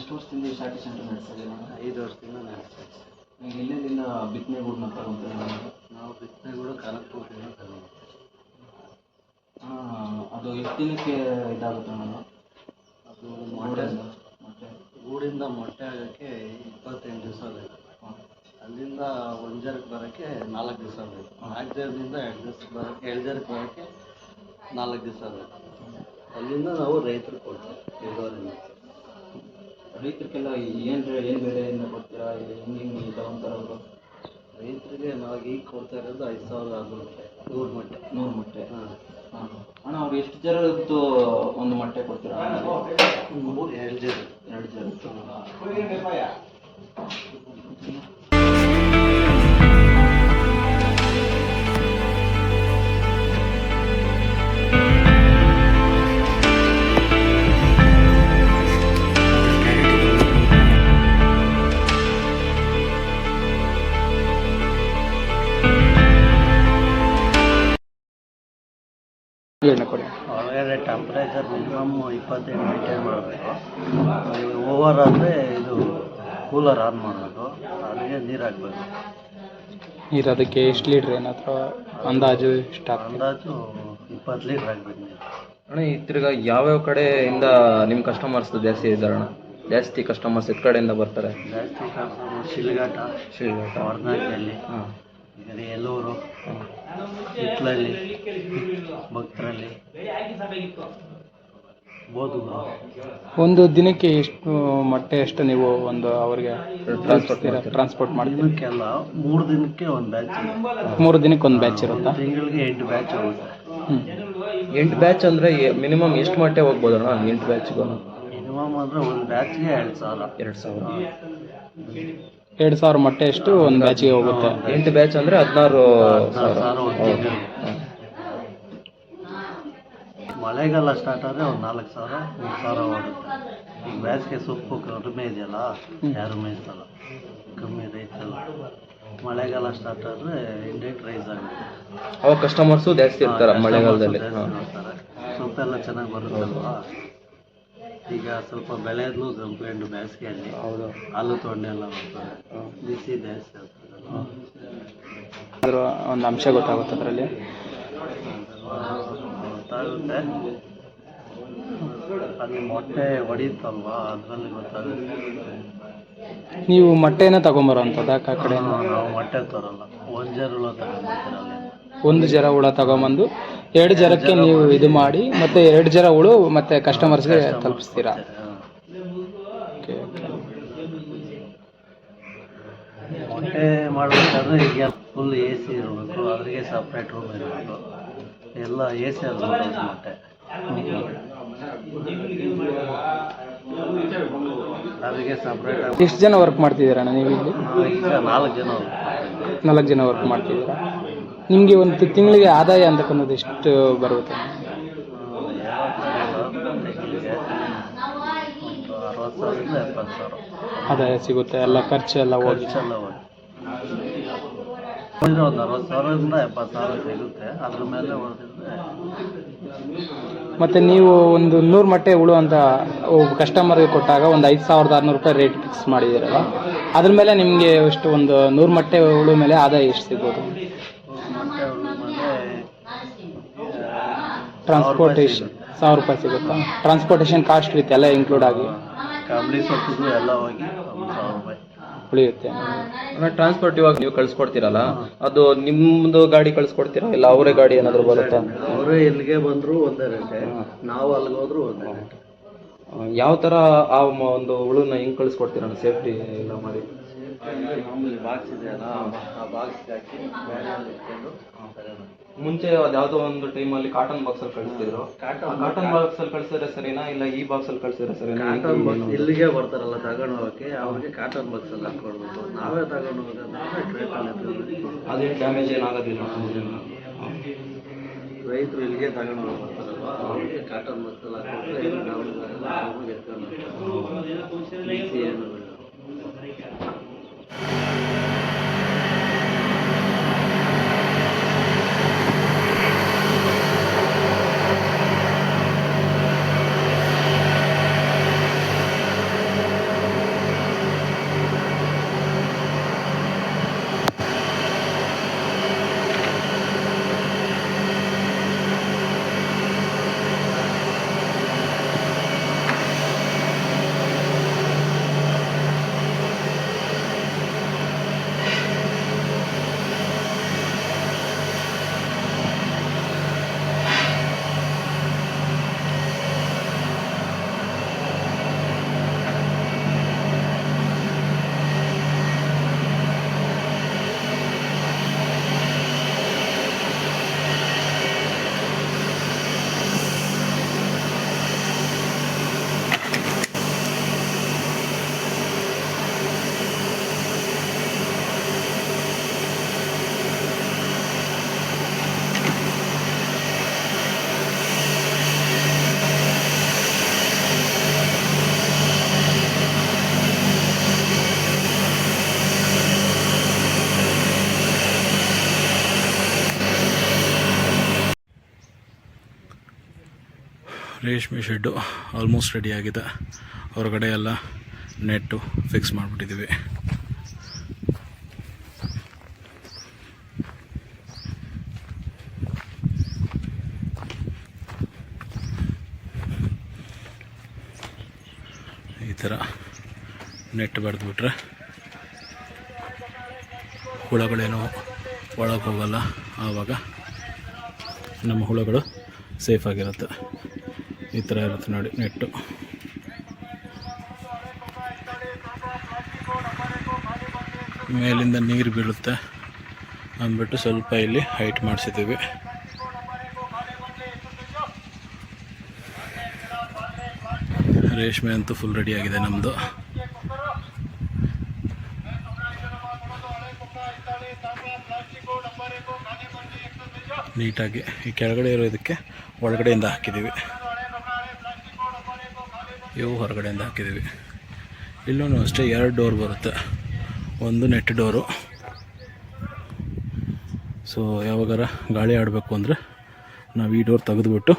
ಎಷ್ಟು ವರ್ಷದಿಂದ ಈ ಶಾಟಿ ಸೆಂಟರ್ ನಡೆಸ್ತಿದ್ದೀವಿ ನಾವು? 5 ವರ್ಷದಿಂದ ನಡೆಸ್ತೀವಿ. ಈಗ ಇಲ್ಲಿಂದ ಬಿತ್ತನೆಗೂಡನ್ನ ತಗೊಂತೀವಿ ನಾವು ಬಿತ್ತನೆಗೂಡು ಕನಕಪುರದಿಂದ ತಗೊಂಡು. ಅದು ಎಷ್ಟು ದಿನಕ್ಕೆ ಇದಾಗುತ್ತೆ ನಾನು? ಅದು ಮೊಟ್ಟೆ ಗೂಡಿಂದ ಮೊಟ್ಟೆ ಆಗೋಕ್ಕೆ 28 ದಿವಸ ಬೇಕು. ಅಲ್ಲಿಂದ ಒಂದು ಜರಕ್ಕೆ ಬರೋಕ್ಕೆ 4 ದಿವಸ ಬೇಕು. 4 ಜರದಿಂದ 2 ದಿವಸ ಬರೋಕ್ಕೆ 2 ಜರಕ್ಕೆ ಬರೋಕ್ಕೆ 4 ದಿವಸ ಬೇಕು. ಅಲ್ಲಿಂದ ನಾವು ರೈತರು ಕೊಡ್ತೀವಿ. ಇಳುವರಿನ ರೈತರಿಗೆಲ್ಲ ಏನು ಬೆಲೆಯಿಂದ ಕೊಡ್ತೀರಾ? ಹೆಂಗೆ ತಗೊಂತಾರೆ ಅವರು? ರೈತರಿಗೆ ನಾವು ಈಗ ಕೊಡ್ತಾ ಇರೋದು 5,600 ರೂಪಾಯಿ 100 ಮೊಟ್ಟೆ. 100 ಮೊಟ್ಟೆ. ಅಣ್ಣ ಅವ್ರು ಎಷ್ಟು ಜರದ್ದು ಒಂದು ಮೊಟ್ಟೆ ಕೊಡ್ತೀರಾ? 2 ಜರ. 2 ಜರ. ಹೊರಗಡೆ ಟೆಂಪ್ರೇಚರ್ ಮಿನಿಮಮ್ 28 ಮೇಂಟೈನ್ ಮಾಡಬೇಕು. ಓವರ್ ಅಂದರೆ ಇದು ಕೂಲರ್ ಆನ್ ಮಾಡಬೇಕು. ಅಲ್ಲಿಗೆ ನೀರು ಹಾಕಬೇಕು. ನೀರು ಅದಕ್ಕೆ ಎಷ್ಟು ಲೀಟ್ರ್ ಏನಾದರೂ ಅಂದಾಜು ಅಂದಾಜು 20 ಲೀಟ್ರ್ ಹಾಕ್ಬೇಕು ನೀರು. ಅಣ್ಣ ಈ ತಿರ್ಗಾ ಯಾವ್ಯಾವ ಕಡೆಯಿಂದ ನಿಮ್ಮ ಕಸ್ಟಮರ್ಸ್ ಜಾಸ್ತಿ ಇದ್ದಾರೆ ಅಣ್ಣ? ಜಾಸ್ತಿ ಕಸ್ಟಮರ್ಸ್ ಎತ್ತ ಕಡೆಯಿಂದ ಬರ್ತಾರೆ? ಜಾಸ್ತಿ ಕಸ್ಟಮರ್ ಶಿಲ್ಘಾಟ, ಹೊರನಾಗಿಯಲ್ಲಿ, ಎಲ್ಲೂರು, ಹಿತ್ಲಲ್ಲಿ, ಭಕ್ತರಲ್ಲಿ, ಬೋಧುಗಳು. ಒಂದು ದಿನಕ್ಕೆ ಎಷ್ಟು ಮೊಟ್ಟೆ ಎಷ್ಟು ನೀವು ಒಂದು ಅವ್ರಿಗೆ ಟ್ರಾನ್ಸ್ಪೋರ್ಟ್ ಮಾಡ್ತೀವಿ? ದಿನಕ್ಕೆಲ್ಲ 3 ದಿನಕ್ಕೆ ಒಂದು ಬ್ಯಾಚ್. 3 ದಿನಕ್ಕೆ ಒಂದು ಬ್ಯಾಚ್ ಇರುತ್ತಾ? ತಿಂಗಳಿಗೆ 8 ಬ್ಯಾಚ್ ಹೋಗುತ್ತೆ. 8 ಬ್ಯಾಚ್ ಅಂದರೆ ಮಿನಿಮಮ್ ಎಷ್ಟು ಮೊಟ್ಟೆ ಹೋಗ್ಬೋದು ಅಣ್ಣ 8 ಬ್ಯಾಚ್ಗೂ? ಮಿನಿಮಮ್ ಅಂದರೆ ಒಂದು ಬ್ಯಾಚ್ಗೆ 2,000. 2,000 ಮೊಟ್ಟೆ ಎಷ್ಟು ಒಂದು ಬ್ಯಾಚಿಗೆ ಹೋಗುತ್ತೆ? 8 ಬ್ಯಾಚ್ ಅಂದರೆ 16,000. ಮಳೆಗಾಲ ಸ್ಟಾರ್ಟ್ ಆದರೆ ಒಂದು 4,000 3,000 ಹೋಗುತ್ತೆ. ಈಗ ಬೇಸಿಗೆ ಸೊಪ್ಪು ಕಡಿಮೆ ಇದೆಯಲ್ಲ, ಯಾರು ಮೇಯಿಸಲ್ಲ, ಕಮ್ಮಿ ರೈತಲ್ಲ. ಮಳೆಗಾಲ ಸ್ಟಾರ್ಟ್ ಆದರೆ ಇಂಡೈರೆಕ್ಟ್ ರೈಸ್ ಆಗುತ್ತೆ. ಅವಾಗ ಕಸ್ಟಮರ್ಸು ಜಾಸ್ತಿ ಇರ್ತಾರೆ ಮಳೆಗಾಲದಲ್ಲಿ. ಸೊಪ್ಪೆಲ್ಲ ಚೆನ್ನಾಗಿ ಬರುತ್ತಲ್ವಾ. ಈಗ ಸ್ವಲ್ಪ ಬೆಳೆಯಲು ಕಂಪ್ಲೇಂಟ್ ಬೇಸಿಗೆಯಲ್ಲಿ ಹಾಲು ತೊಂಡೆ ಎಲ್ಲ ಬರ್ತದೆ, ಬಿಸಿ ಜಾಸ್ತಿ ಆಗ್ತದಲ್ವ. ಅದರ ಒಂದು ಅಂಶ ಗೊತ್ತಾಗುತ್ತೆ ಅದರಲ್ಲಿ? ಗೊತ್ತಾಗುತ್ತೆ. ಅಲ್ಲಿ ಮೊಟ್ಟೆ ಹೊಡಿತಲ್ವಾ, ಅದರಲ್ಲಿ ಗೊತ್ತಾಗುತ್ತೆ. ನೀವು ಮೊಟ್ಟೆನ ತಗೊಂಬರೋ ಅಂಥದ್ದು ಆ ಕಡೆ? ನಾವು ಮೊಟ್ಟೆ ತರೋಲ್ಲ, ಒಂದು ಜರುಳು ತಗೊಂಡ್ಬರ್ತೀರ. ಒಂದು ಜರ ಹುಳ ತಗೊಂಬಂದು 2 ಜರಕ್ಕೆ ನೀವು ಇದು ಮಾಡಿ ಮತ್ತೆ 2 ಜರ ಹುಳು ಮತ್ತೆ ಕಸ್ಟಮರ್ಸ್ಗೆ ತಲುಪಿಸ್ತೀರಾ? ಮೊಟ್ಟೆ ಮಾಡಬೇಕಾದ್ರೆ ಈಗ ಫುಲ್ AC ಇರಬೇಕು, ಅದ್ರಿಗೆ ಸಪ್ರೇಟ್ ರೂಮ್ ಇರಬೇಕು. ಎಲ್ಲ AC ಇರಬೇಕು ಮೊಟ್ಟೆ. ಅದಕ್ಕೆ ಸಪ್ರೇಟ್. ಎಷ್ಟು ಜನ ವರ್ಕ್ ಮಾಡ್ತಿದ್ದೀರಣ್ಣ ನೀವು ಇಲ್ಲಿ? ಈಗ 4 ಜನ. 4 ಜನ ವರ್ಕ್ ಮಾಡ್ತಿದ್ದೀರಾ? ನಿಮಗೆ ಒಂದು ತಿಂಗಳಿಗೆ ಆದಾಯ ಅಂತಕ್ಕಂಥದ್ದು ಎಷ್ಟು ಬರುತ್ತೆ? 60,000 70,000 ಆದಾಯ ಸಿಗುತ್ತೆ, ಎಲ್ಲ ಖರ್ಚು ಎಲ್ಲ ಹೋಗಿ. ಒಂದು 60,000ರಿಂದ 70,000 ಸಿಗುತ್ತೆ. ಅದ್ರ ಮೇಲೆ ಮತ್ತು ನೀವು ಒಂದು 100 ಮೊಟ್ಟೆ ಹುಳು ಅಂತ ಕಸ್ಟಮರ್ಗೆ ಕೊಟ್ಟಾಗ ಒಂದು 5,600 ರೂಪಾಯಿ ರೇಟ್ ಫಿಕ್ಸ್ ಮಾಡಿದ್ದೀರಲ್ಲ, ಅದ್ರ ಮೇಲೆ ನಿಮಗೆ ಎಷ್ಟು ಒಂದು 100 ಮೊಟ್ಟೆ ಹುಳು ಮೇಲೆ ಆದಾಯ ಎಷ್ಟು ಸಿಗ್ಬೋದು? ಟ್ರಾನ್ಸ್ಪೋರ್ಟೇಷನ್ 1,000 ರೂಪಾಯಿ ಸಿಗುತ್ತಾ? ಟ್ರಾನ್ಸ್ಪೋರ್ಟೇಷನ್ ಕಾಸ್ಟ್ ವಿತ್ ಎಲ್ಲ ಇನ್ಕ್ಲೂಡ್ ಆಗಿ ಫ್ಯಾಮಿಲಿ ಸೊಪ್ಪು ಎಲ್ಲ ಹೋಗಿ 1,000 ರೂಪಾಯಿ ಉಳಿಯುತ್ತೆ. ಟ್ರಾನ್ಸ್ಪೋರ್ಟ್ ಇವಾಗ ನೀವು ಕಳಿಸ್ಕೊಡ್ತೀರಲ್ಲ, ಅದು ನಿಮ್ಮದು ಗಾಡಿ ಕಳಿಸ್ಕೊಡ್ತೀರಾ ಇಲ್ಲ ಅವರೇ ಗಾಡಿ ಏನಾದರೂ ಬರುತ್ತಾ? ಅವರೇ ಇಲ್ಲಿಗೆ ಬಂದರೂ ಒಂದೇ ರೇಟೆ, ನಾವು ಅಲ್ಲಿಗೆ ಹೋದ್ರೂ ಒಂದೇ ರೇಟೆ. ಯಾವ ಥರ ಆ ಒಂದು ಹುಳುನ ಹೆಂಗೆ ಕಳಿಸ್ಕೊಡ್ತೀರ ಸೇಫ್ಟಿ ಎಲ್ಲ ಮಾಡಿ? ಮಾಮೂಲಿ ಬಾಕ್ಸ್ ಇದೆಯಲ್ಲ, ಆ ಬಾಕ್ಸ್ಗೆ ಹಾಕಿ ಬ್ಯಾಗಲ್ಲಿ ಇಟ್ಕೊಂಡು. ಮುಂಚೆ ಅದ್ಯಾವುದೋ ಒಂದು ಟೈಮಲ್ಲಿ ಕಾಟನ್ ಬಾಕ್ಸಲ್ಲಿ ಕಳಿಸ್ತಿದ್ರು. ಕಾಟನ್ ಬಾಕ್ಸಲ್ಲಿ ಕಳಿಸಿದ್ರೆ ಸರಿನಾ ಇಲ್ಲ ಈ ಬಾಕ್ಸಲ್ಲಿ ಕಳಿಸಿದ್ರೆ ಸರಿನಾ? ಕಾಟನ್ ಬಾಕ್ಸ್ ಇಲ್ಲಿಗೆ ಬರ್ತಾರಲ್ಲ ತಗೊಂಡು ಹೋಗೋಕ್ಕೆ, ಅವ್ರಿಗೆ ಕಾಟನ್ ಬಾಕ್ಸಲ್ಲಿ ಹಾಕ್ಕೊಡ್ಬೇಕು. ನಾವೇ ತಗೊಂಡು ಹೋಗೋದಾದ್ರೆ ಟ್ರೇಟಲ್ಲಿ ಅದೇನು ಡ್ಯಾಮೇಜ್ ಏನಾಗೋದಿಲ್ಲ. ರೈತರು ಇಲ್ಲಿಗೆ ತಗೊಂಡು ಹೋಗ್ತಾರಲ್ವ, ಅವ್ರಿಗೆ ಕಾಟನ್ ಬಾಕ್ಸಲ್ಲಿ ಹಾಕ್ಕೊಟ್ರೆ ನಾವು ಎತ್ಕೊಂಡು ಏನು. ರೇಷ್ಮೆ ಶೆಡ್ಡು ಆಲ್ಮೋಸ್ಟ್ ರೆಡಿ ಆಗಿದೆ. ಹೊರಗಡೆ ಎಲ್ಲ ನೆಟ್ಟು ಫಿಕ್ಸ್ ಮಾಡಿಬಿಟ್ಟಿದ್ದೀವಿ. ಈ ಥರ ನೆಟ್ ಬರೆದ್ಬಿಟ್ರೆ ಹುಳಗಳೇನೋ ಒಳಗೆ ಹೋಗಲ್ಲ. ಆವಾಗ ನಮ್ಮ ಹುಳುಗಳು ಸೇಫಾಗಿರುತ್ತೆ. ಈ ಥರ ಇರುತ್ತೆ ನೋಡಿ ನೆಟ್ಟು. ಮೇಲಿಂದ ನೀರು ಬೀಳುತ್ತೆ ಅಂದ್ಬಿಟ್ಟು ಸ್ವಲ್ಪ ಇಲ್ಲಿ ಹೈಟ್ ಮಾಡಿಸಿದ್ದೀವಿ. ರೇಷ್ಮೆ ಅಂತೂ ಫುಲ್ ರೆಡಿ ಆಗಿದೆ ನಮ್ಮದು. ನೀಟಾಗಿ ಈ ಕೆಳಗಡೆ ಇರೋದಕ್ಕೆ ಒಳಗಡೆಯಿಂದ ಹಾಕಿದ್ದೀವಿ, ಇವು ಹೊರಗಡೆಯಿಂದ ಹಾಕಿದ್ದೀವಿ. ಇಲ್ಲೂ ಅಷ್ಟೇ 2 ಡೋರ್ ಬರುತ್ತೆ, ಒಂದು ನೆಟ್ ಡೋರು. ಸೊ ಯಾವಾಗಾರ ಗಾಳಿ ಆಡಬೇಕು ಅಂದರೆ ನಾವು ಈ ಡೋರ್ ತೆಗೆದುಬಿಟ್ಟು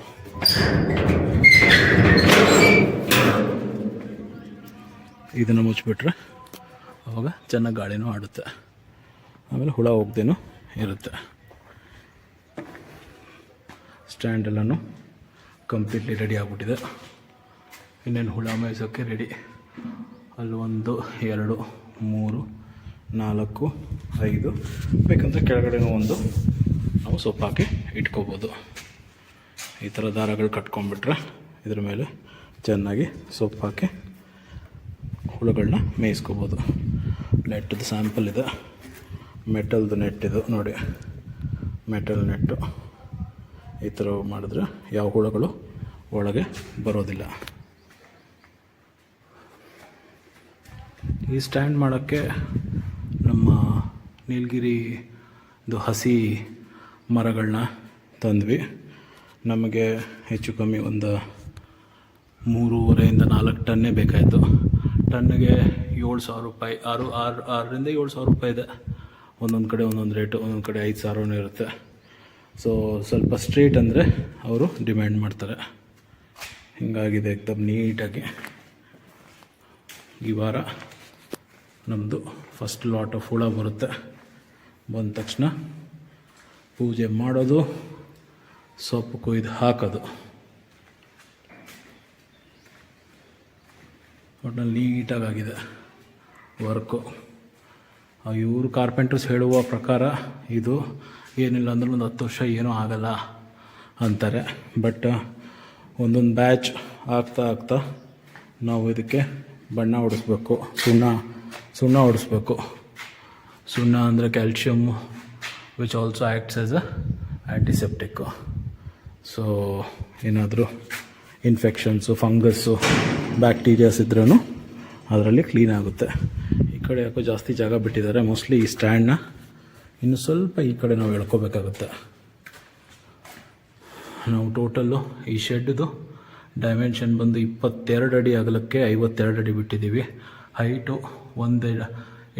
ಇದನ್ನು ಮುಚ್ಚಿಬಿಟ್ರೆ ಆವಾಗ ಚೆನ್ನಾಗಿ ಗಾಳಿನೂ ಆಡುತ್ತೆ. ಆಮೇಲೆ ಹುಳ ಹೋಗ್ದೇನೂ ಇರುತ್ತೆ. ಸ್ಟ್ಯಾಂಡ್ ಎಲ್ಲನೂ ಕಂಪ್ಲೀಟ್ಲಿ ರೆಡಿ ಆಗಿಬಿಟ್ಟಿದೆ. ಇನ್ನೇನು ಹುಳ ಮೇಯ್ಸೋಕ್ಕೆ ರೆಡಿ. ಅಲ್ಲಿ 1 2 3 4 5 ಬೇಕಂದರೆ ಕೆಳಗಡೆನೂ ಒಂದು ನಾವು ಸೊಪ್ಪು ಹಾಕಿ ಇಟ್ಕೋಬೋದು. ಈ ಥರ ದಾರಗಳು ಕಟ್ಕೊಂಡ್ಬಿಟ್ರೆ ಇದ್ರ ಮೇಲೆ ಚೆನ್ನಾಗಿ ಸೊಪ್ಪು ಹಾಕಿ ಹುಳುಗಳನ್ನ ಮೇಯಿಸ್ಕೋಬೋದು. ನೆಟ್ಟದು ಸ್ಯಾಂಪಲ್ ಇದೆ, ಮೆಟಲ್ದು ನೆಟ್ ಇದು ನೋಡಿ, ಮೆಟಲ್ ನೆಟ್ಟು. ಈ ಥರ ಮಾಡಿದ್ರೆ ಯಾವ ಹುಳುಗಳು ಒಳಗೆ ಬರೋದಿಲ್ಲ. ಈ ಸ್ಟ್ಯಾಂಡ್ ಮಾಡೋಕ್ಕೆ ನಮ್ಮ ನೀಲಗಿರಿದು ಹಸಿ ಮರಗಳನ್ನ ತಂದ್ವಿ. ನಮಗೆ ಹೆಚ್ಚು ಕಮ್ಮಿ ಒಂದು 3.5 4 ಟನ್ನೇ ಬೇಕಾಯಿತು. ಟನ್ನಿಗೆ 7,000 ರೂಪಾಯಿ, 6ರಿಂದ 7,000 ರೂಪಾಯಿ ಇದೆ. ಒಂದೊಂದು ಕಡೆ ಒಂದೊಂದು ರೇಟು, ಒಂದೊಂದು ಕಡೆ 5,000 ಇರುತ್ತೆ. ಸೊ ಸ್ವಲ್ಪ ಸ್ಟ್ರೇಟ್ ಅಂದರೆ ಅವರು ಡಿಮ್ಯಾಂಡ್ ಮಾಡ್ತಾರೆ. ಹೀಗಾಗಿದೆ ಏಕ್ದಮ್ ನೀಟಾಗಿ. ಈ ವಾರ ನಮ್ಮದು ಫಸ್ಟ್ ಲಾಟ್ ಆಫ್ ಹುಳ ಬರುತ್ತೆ. ಬಂದ ತಕ್ಷಣ ಪೂಜೆ ಮಾಡೋದು, ಸೊಪ್ಪು ಕೊಯ್ದು ಹಾಕೋದು. ಒಟ್ಟಿನಲ್ಲಿ ನೀಟಾಗಾಗಿದೆ ವರ್ಕು. ಇವರು ಕಾರ್ಪೆಂಟರ್ಸ್ ಹೇಳುವ ಪ್ರಕಾರ ಇದು ಏನಿಲ್ಲ ಅಂದ್ರೆ ಒಂದು 10 ವರ್ಷ ಏನೂ ಆಗಲ್ಲ ಅಂತಾರೆ. ಬಟ್ ಒಂದೊಂದು ಬ್ಯಾಚ್ ಆಗ್ತಾ ನಾವು ಇದಕ್ಕೆ ಬಣ್ಣ ಹೊಡಿಸ್ಬೇಕು, ಸುಣ್ಣ ಹೊಡಿಸ್ಬೇಕು. ಸುಣ್ಣ ಅಂದರೆ calcium which also acts as a antiseptic. So ಏನಾದರೂ ಇನ್ಫೆಕ್ಷನ್ಸು, ಫಂಗಸ್ಸು, ಬ್ಯಾಕ್ಟೀರಿಯಾಸ್ ಇದ್ರೂ ಅದರಲ್ಲಿ ಕ್ಲೀನ್ ಆಗುತ್ತೆ. ಈ ಕಡೆ ಯಾಕೋ ಜಾಸ್ತಿ ಜಾಗ ಬಿಟ್ಟಿದ್ದಾರೆ. ಮೋಸ್ಟ್ಲಿ ಈ ಸ್ಟ್ಯಾಂಡ್ನ ಇನ್ನು ಸ್ವಲ್ಪ ಈ ಕಡೆ ನಾವು ಎಳ್ಕೋಬೇಕಾಗುತ್ತೆ. ನಾವು ಟೋಟಲ್ಲು ಈ ಶೆಡ್ದು ಡೈಮೆನ್ಷನ್ ಬಂದು 22 ಅಡಿ ಅಗಲಕ್ಕೆ 52 ಅಡಿ ಬಿಟ್ಟಿದ್ದೀವಿ. ಹೈಟು ಒಂದು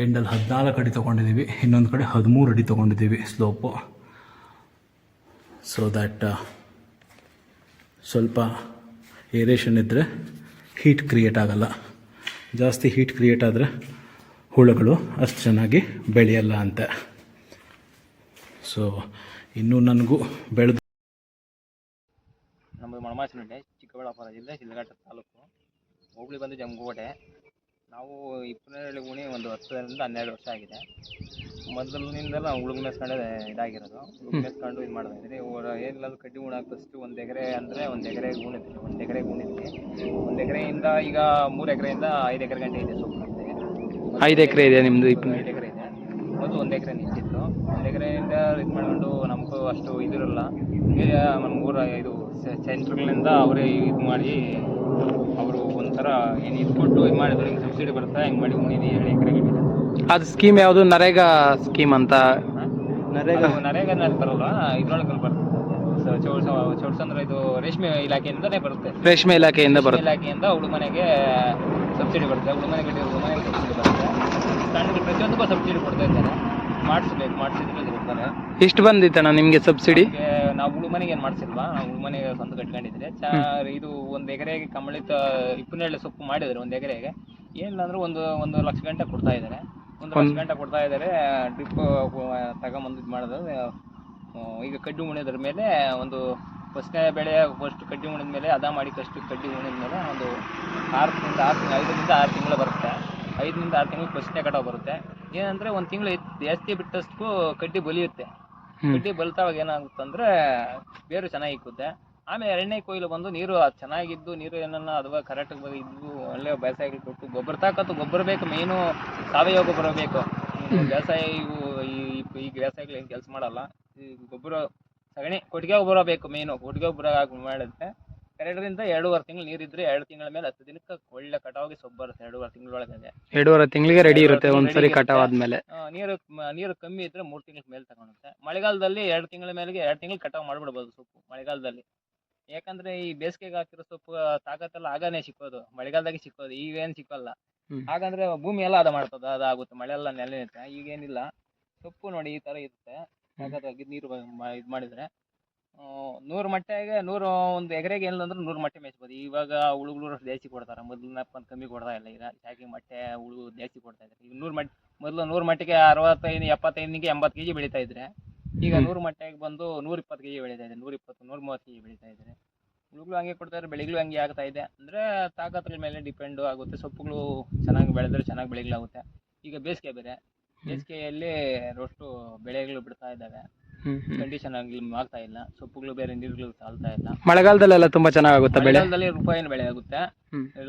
ಎಂಡಲ್ಲಿ 14 ಅಡಿ ತೊಗೊಂಡಿದ್ದೀವಿ, ಇನ್ನೊಂದು ಕಡೆ 13 ಅಡಿ ತೊಗೊಂಡಿದ್ದೀವಿ ಸ್ಲೋಪು. ಸೊ ದ್ಯಾಟ್ ಸ್ವಲ್ಪ ಏರೇಷನ್ ಇದ್ದರೆ ಹೀಟ್ ಕ್ರಿಯೇಟ್ ಆಗಲ್ಲ. ಜಾಸ್ತಿ ಹೀಟ್ ಕ್ರಿಯೇಟ್ ಆದರೆ ಹುಳುಗಳು ಅಷ್ಟು ಚೆನ್ನಾಗಿ ಬೆಳೆಯಲ್ಲ ಅಂತ. ಸೊ ಇನ್ನೂ ನನಗೂ ಬೆಳೆದು ನಮ್ಮದು ಮಣಮಾಚನಹಳ್ಳಿ, ಚಿಕ್ಕಬಳ್ಳಾಪುರ ಜಿಲ್ಲೆ, ಶಿಡ್ಲಘಟ್ಟ ತಾಲೂಕು, ಹೋಬಳಿ ಬಂದು ಜಮಗೋಟೆ. ನಾವು ಇಪ್ಪನಹಳ್ಳಿ ಗುಣಿ ಒಂದು 10ರಿಂದ 12 ವರ್ಷ ಆಗಿದೆ. ಮೊದಲಿನಿಂದ ನಾವು ಉಳುಮೆ ಮೇಸ್ಕೊಂಡೆ ಇದಾಗಿರೋದು. ಉಳುಮೆ ಮೇಸ್ಕೊಂಡು ಇದು ಮಾಡ್ತಾ ಇದ್ರಿ. ಏನಿಲ್ಲ ಕಡ್ಡಿ ಉಣ ಫಸ್ಟು 1 ಎಕರೆ ಅಂದರೆ 1 ಎಕರೆ ಗುಣಿದ್ವಿ. 1 ಎಕರೆ ಗುಣಿದ್ವಿ. 1 ಎಕರೆಯಿಂದ ಈಗ 3 ಎಕರೆಯಿಂದ 5 ಎಕರೆ ಗಂಟೆ ಇದೆ ಸೊಪ್ಪು. 5 ಎಕರೆ ಇದೆ ನಿಮ್ಮದು? 5 ಎಕರೆ ಇದೆ. ಮೊದಲು 1 ಎಕರೆ ನಿಂತಿತ್ತು. 1 ಎಕರೆಯಿಂದ ಇದು ಮಾಡ್ಕೊಂಡು ನಮಗೂ ಅಷ್ಟು ಇದಿರಲ್ಲ. ನಮ್ಮ ಊರ ಇದು ಸೆಂಟ್ರ್ಗಳಿಂದ ಅವರೇ ಇದು ಮಾಡಿ ಅವರು ಒಂಥರ ಏನು ಇಟ್ಕೊಟ್ಟು ಇದು ಮಾಡಿದ್ರು. ಹಿಂಗೆ ಸಬ್ಸಿಡಿ ಬರುತ್ತೆ, ಹಿಂಗೆ ಮಾಡಿ ಉಣಿದು 7 ಎಕರೆಗೆ. ಅದು ಸ್ಕೀಮ್ ಯಾವುದು? ನರೇಗಾ ಸ್ಕೀಮ್ ಅಂತ. ನರೇಗಾನಲ್ಲಿ ಬರಲ್ಲ, ಇದ್ರೊಳಗೆ ಬರುತ್ತೆ. ಚೌಡ್ಸಂದ್ರೆ ಇದು ರೇಷ್ಮೆ ಇಲಾಖೆಯಿಂದನೇ ಬರುತ್ತೆ. ರೇಷ್ಮೆ ಇಲಾಖೆಯಿಂದ ಉಳುಮನೆಗೆ ಸಬ್ಸಿಡಿ ಬರುತ್ತೆ. ಉಳುಮನೆಗೆ ಸಬ್ಸಿಡಿ ಬರುತ್ತೆ. ಸಣ್ಣ ಪ್ರತಿಯೊಂದಕ್ಕೂ ಸಬ್ಸಿಡಿ ಕೊಡ್ತಾ ಇದ್ದಾರೆ. ಮಾಡಿಸಿದ್ರೆ ಇರ್ತಾರೆ. ಎಷ್ಟು ಬಂದಿತ್ತಣ್ಣ ನಿಮಗೆ ಸಬ್ಸಿಡಿ? ನಾವು ಉಳು ಮನೆಗೆ ಏನು ಮಾಡಿಸಿಲ್ವಾ, ನಾವು ಉಳು ಮನೆಗೆ ಸ್ವಂತ ಕಟ್ಕೊಂಡಿದ್ರೆ ಇದು 1 ಎಕರೆಗೆ ಕಂಬಳಿತ ಇಪ್ಪನೇಳೆ ಸೊಪ್ಪು ಮಾಡಿದ್ರೆ 1 ಎಕರೆಗೆ ಏನಿಲ್ಲ ಅಂದ್ರೆ ಒಂದು ಲಕ್ಷ ಗಂಟೆ ಕೊಡ್ತಾ ಇದ್ದಾರೆ. 1 ಲಕ್ಷ ಗಂಟೆ ಕೊಡ್ತಾ ಇದ್ದಾರೆ. ಡ್ರಿಪ್ ತಗೊಂಬಂದು ಇದು ಮಾಡಿದ್ರೆ ಈಗ ಕಡ್ಡಿ ಉಣಿದ್ರ ಮೇಲೆ ಒಂದು ಫಸ್ಟ್ನೇ ಬೆಳೆ ಫಸ್ಟ್ ಕಡ್ಡಿ ಉಣಿದ ಮೇಲೆ ಅದ ಮಾಡಿ ಕಡ್ಡಿ ಉಣಿದ ಮೇಲೆ ಒಂದು 5ರಿಂದ 6 ತಿಂಗಳು ಬರುತ್ತೆ. 5ರಿಂದ 6 ತಿಂಗಳು ಫಸ್ಟ್ನೇ ಕಟಾವು ಬರುತ್ತೆ. ಏನಂದ್ರೆ 1 ತಿಂಗಳು ಜಾಸ್ತಿ ಬಿಟ್ಟಷ್ಟು ಕಡ್ಡಿ ಬಲಿಯುತ್ತೆ. ಕಡ್ಡಿ ಬಲ್ತಾವಾಗ ಏನಾಗುತ್ತಂದ್ರೆ ಬೇರು ಚೆನ್ನಾಗಿ ಇಕ್ಕುತ್ತೆ. ಆಮೇಲೆ 2ನೇ ಕೊಯ್ಲು ಬಂದು ನೀರು ಚೆನ್ನಾಗಿದ್ದು ನೀರು ಏನನ್ನ ಅಥವಾ ಕರೆಕ್ಟಾಗಿ ಇದ್ದು ಒಳ್ಳೆ ಬೇಸಾಯಗಳು ಕೊಟ್ಟು ಗೊಬ್ಬರ ಬೇಕು. ಮೇನು ಸಾವಯವ ಗೊಬ್ಬರ ಬೇಕು. ಬೇಸಾಯ ಈಗ ಬೇಸಾಯಗಳು ಏನು ಕೆಲಸ ಮಾಡಲ್ಲ. ಈ ಗೊಬ್ಬರ ಸಗಣಿ ಕೊಟ್ಟಿಗೆ ಗೊಬ್ಬರ ಬೇಕು. ಮೇನು ಕೊಟ್ಟಿಗೆ ಗೊಬ್ಬರ ಮಾಡಿದ್ರೆ 2ರಿಂದ 2.5 ತಿಂಗಳು ನೀರಿದ್ರೆ 2 ತಿಂಗಳ ಮೇಲೆ 10 ದಿನಕ್ಕೆ ಒಳ್ಳೆ ಕಟಾವಿಗೆ ಸೊಪ್ಪು ಬರುತ್ತೆ. 2.5 ತಿಂಗಳೊಳಗೆ 2.5 ತಿಂಗಳಿಗೆ ರೆಡಿ ಇರುತ್ತೆ ಒಂದ್ಸರಿ ಕಟಾವ್ ಆದ್ಮೇಲೆ. ನೀರು ಕಮ್ಮಿ ಇದ್ರೆ 3 ತಿಂಗಳ ಮೇಲೆ ತಗೊಳುತ್ತೆ. ಮಳೆಗಾಲದಲ್ಲಿ 2 ತಿಂಗಳ ಮೇಲೆಗೆ 2 ತಿಂಗಳು ಕಟಾವು ಮಾಡ್ಬಿಡ್ಬೋದು ಸೊಪ್ಪು ಮಳೆಗಾಲದಲ್ಲಿ. ಯಾಕಂದ್ರೆ ಈ ಬೇಸಿಗೆಗೆ ಹಾಕಿರೋ ಸೊಪ್ಪು ತಾಕತ್ತೆಲ್ಲ ಆಗಾನೇ ಸಿಕ್ಕೋದು, ಮಳೆಗಾಲದಾಗೆ ಸಿಕ್ಕೋದು, ಈಗೇನು ಸಿಕ್ಕಲ್ಲ. ಹಾಗಂದ್ರೆ ಭೂಮಿ ಎಲ್ಲ ಅದಾಗುತ್ತೆ, ಅದಾಗುತ್ತೆ, ಮಳೆ ಎಲ್ಲ ನೆಲೆ ಇರುತ್ತೆ. ಈಗೇನಿಲ್ಲ, ಸೊಪ್ಪು ನೋಡಿ ಈ ತರ ಇರುತ್ತೆ. ತಾಕತ್ತಾಗಿ ನೀರು ಇದು ಮಾಡಿದ್ರೆ 100 ಮಟ್ಟೆಗೆ 1 ಎಕರೆಗೆ ಏನಿಲ್ಲ ಅಂದ್ರೆ 100 ಮಟ್ಟೆ ಮೇಯಿಸ್ಬೋದು. ಇವಾಗ ಉಳುಗಳು ಜಾಸ್ತಿ ಕೊಡ್ತಾರೆ, ಮೊದಲಪ್ಪ ಕಮ್ಮಿ ಕೊಡ್ತಾ ಇಲ್ಲ. ಈಗ ಯಾಕೆ ಮಟ್ಟೆ ಉಳು ಜಾಸ್ತಿ ಕೊಡ್ತಾ ಇದ್ದಾರೆ. ಈಗ 100 ಮಟ್ಟೆ ಮೊದಲು 100 ಮಟ್ಟಿಗೆ 65, 75ಗೆ 80 kg ಬೆಳೀತಾ ಇದ್ರೆ ಈಗ 100 ಮಟ್ಟೆಗೆ ಬಂದು 120 kg ಬೆಳೀತಾ ಇದೆ. 120, 130 kg ಬೆಳೀತಾ ಇದ್ದಾರೆ. ಉಳುಗಳು ಹಂಗೆ ಕೊಡ್ತಾರೆ, ಬೆಳೆಗಳು ಹಂಗೆ ಆಗ್ತಾ ಇದೆ. ಅಂದ್ರೆ ತಾಕತ್ರ ಮೇಲೆ ಡಿಪೆಂಡ್ ಆಗುತ್ತೆ. ಸೊಪ್ಪುಗಳು ಚೆನ್ನಾಗಿ ಬೆಳೆದ್ರೆ ಚೆನ್ನಾಗಿ ಬೆಳೆಗಳಾಗುತ್ತೆ. ಈಗ ಬೇಸಿಗೆ ಬೇರೆ, ಬೇಸಿಗೆಯಲ್ಲಿ ಅಷ್ಟು ಬೆಳೆಗಳು ಬಿಡ್ತಾ ಇದ್ದಾವೆ. ಕಂಡೀಷನ್ ಆಗ್ತಾ ಇಲ್ಲ. ಸೊಪ್ಪುಗಳು ಬೇರೆ ನೀರುಗಳು ಸಾಲ್ತಾ ಇಲ್ಲ. ಮಳೆಗಾಲದಲ್ಲೆಲ್ಲ ತುಂಬಾ ಚೆನ್ನಾಗುತ್ತೆ ಬೆಳೆ. ಮಳೆಗಾಲದಲ್ಲಿ ರೂಪಾಯಿನ ಬೆಳೆ ಆಗುತ್ತೆ.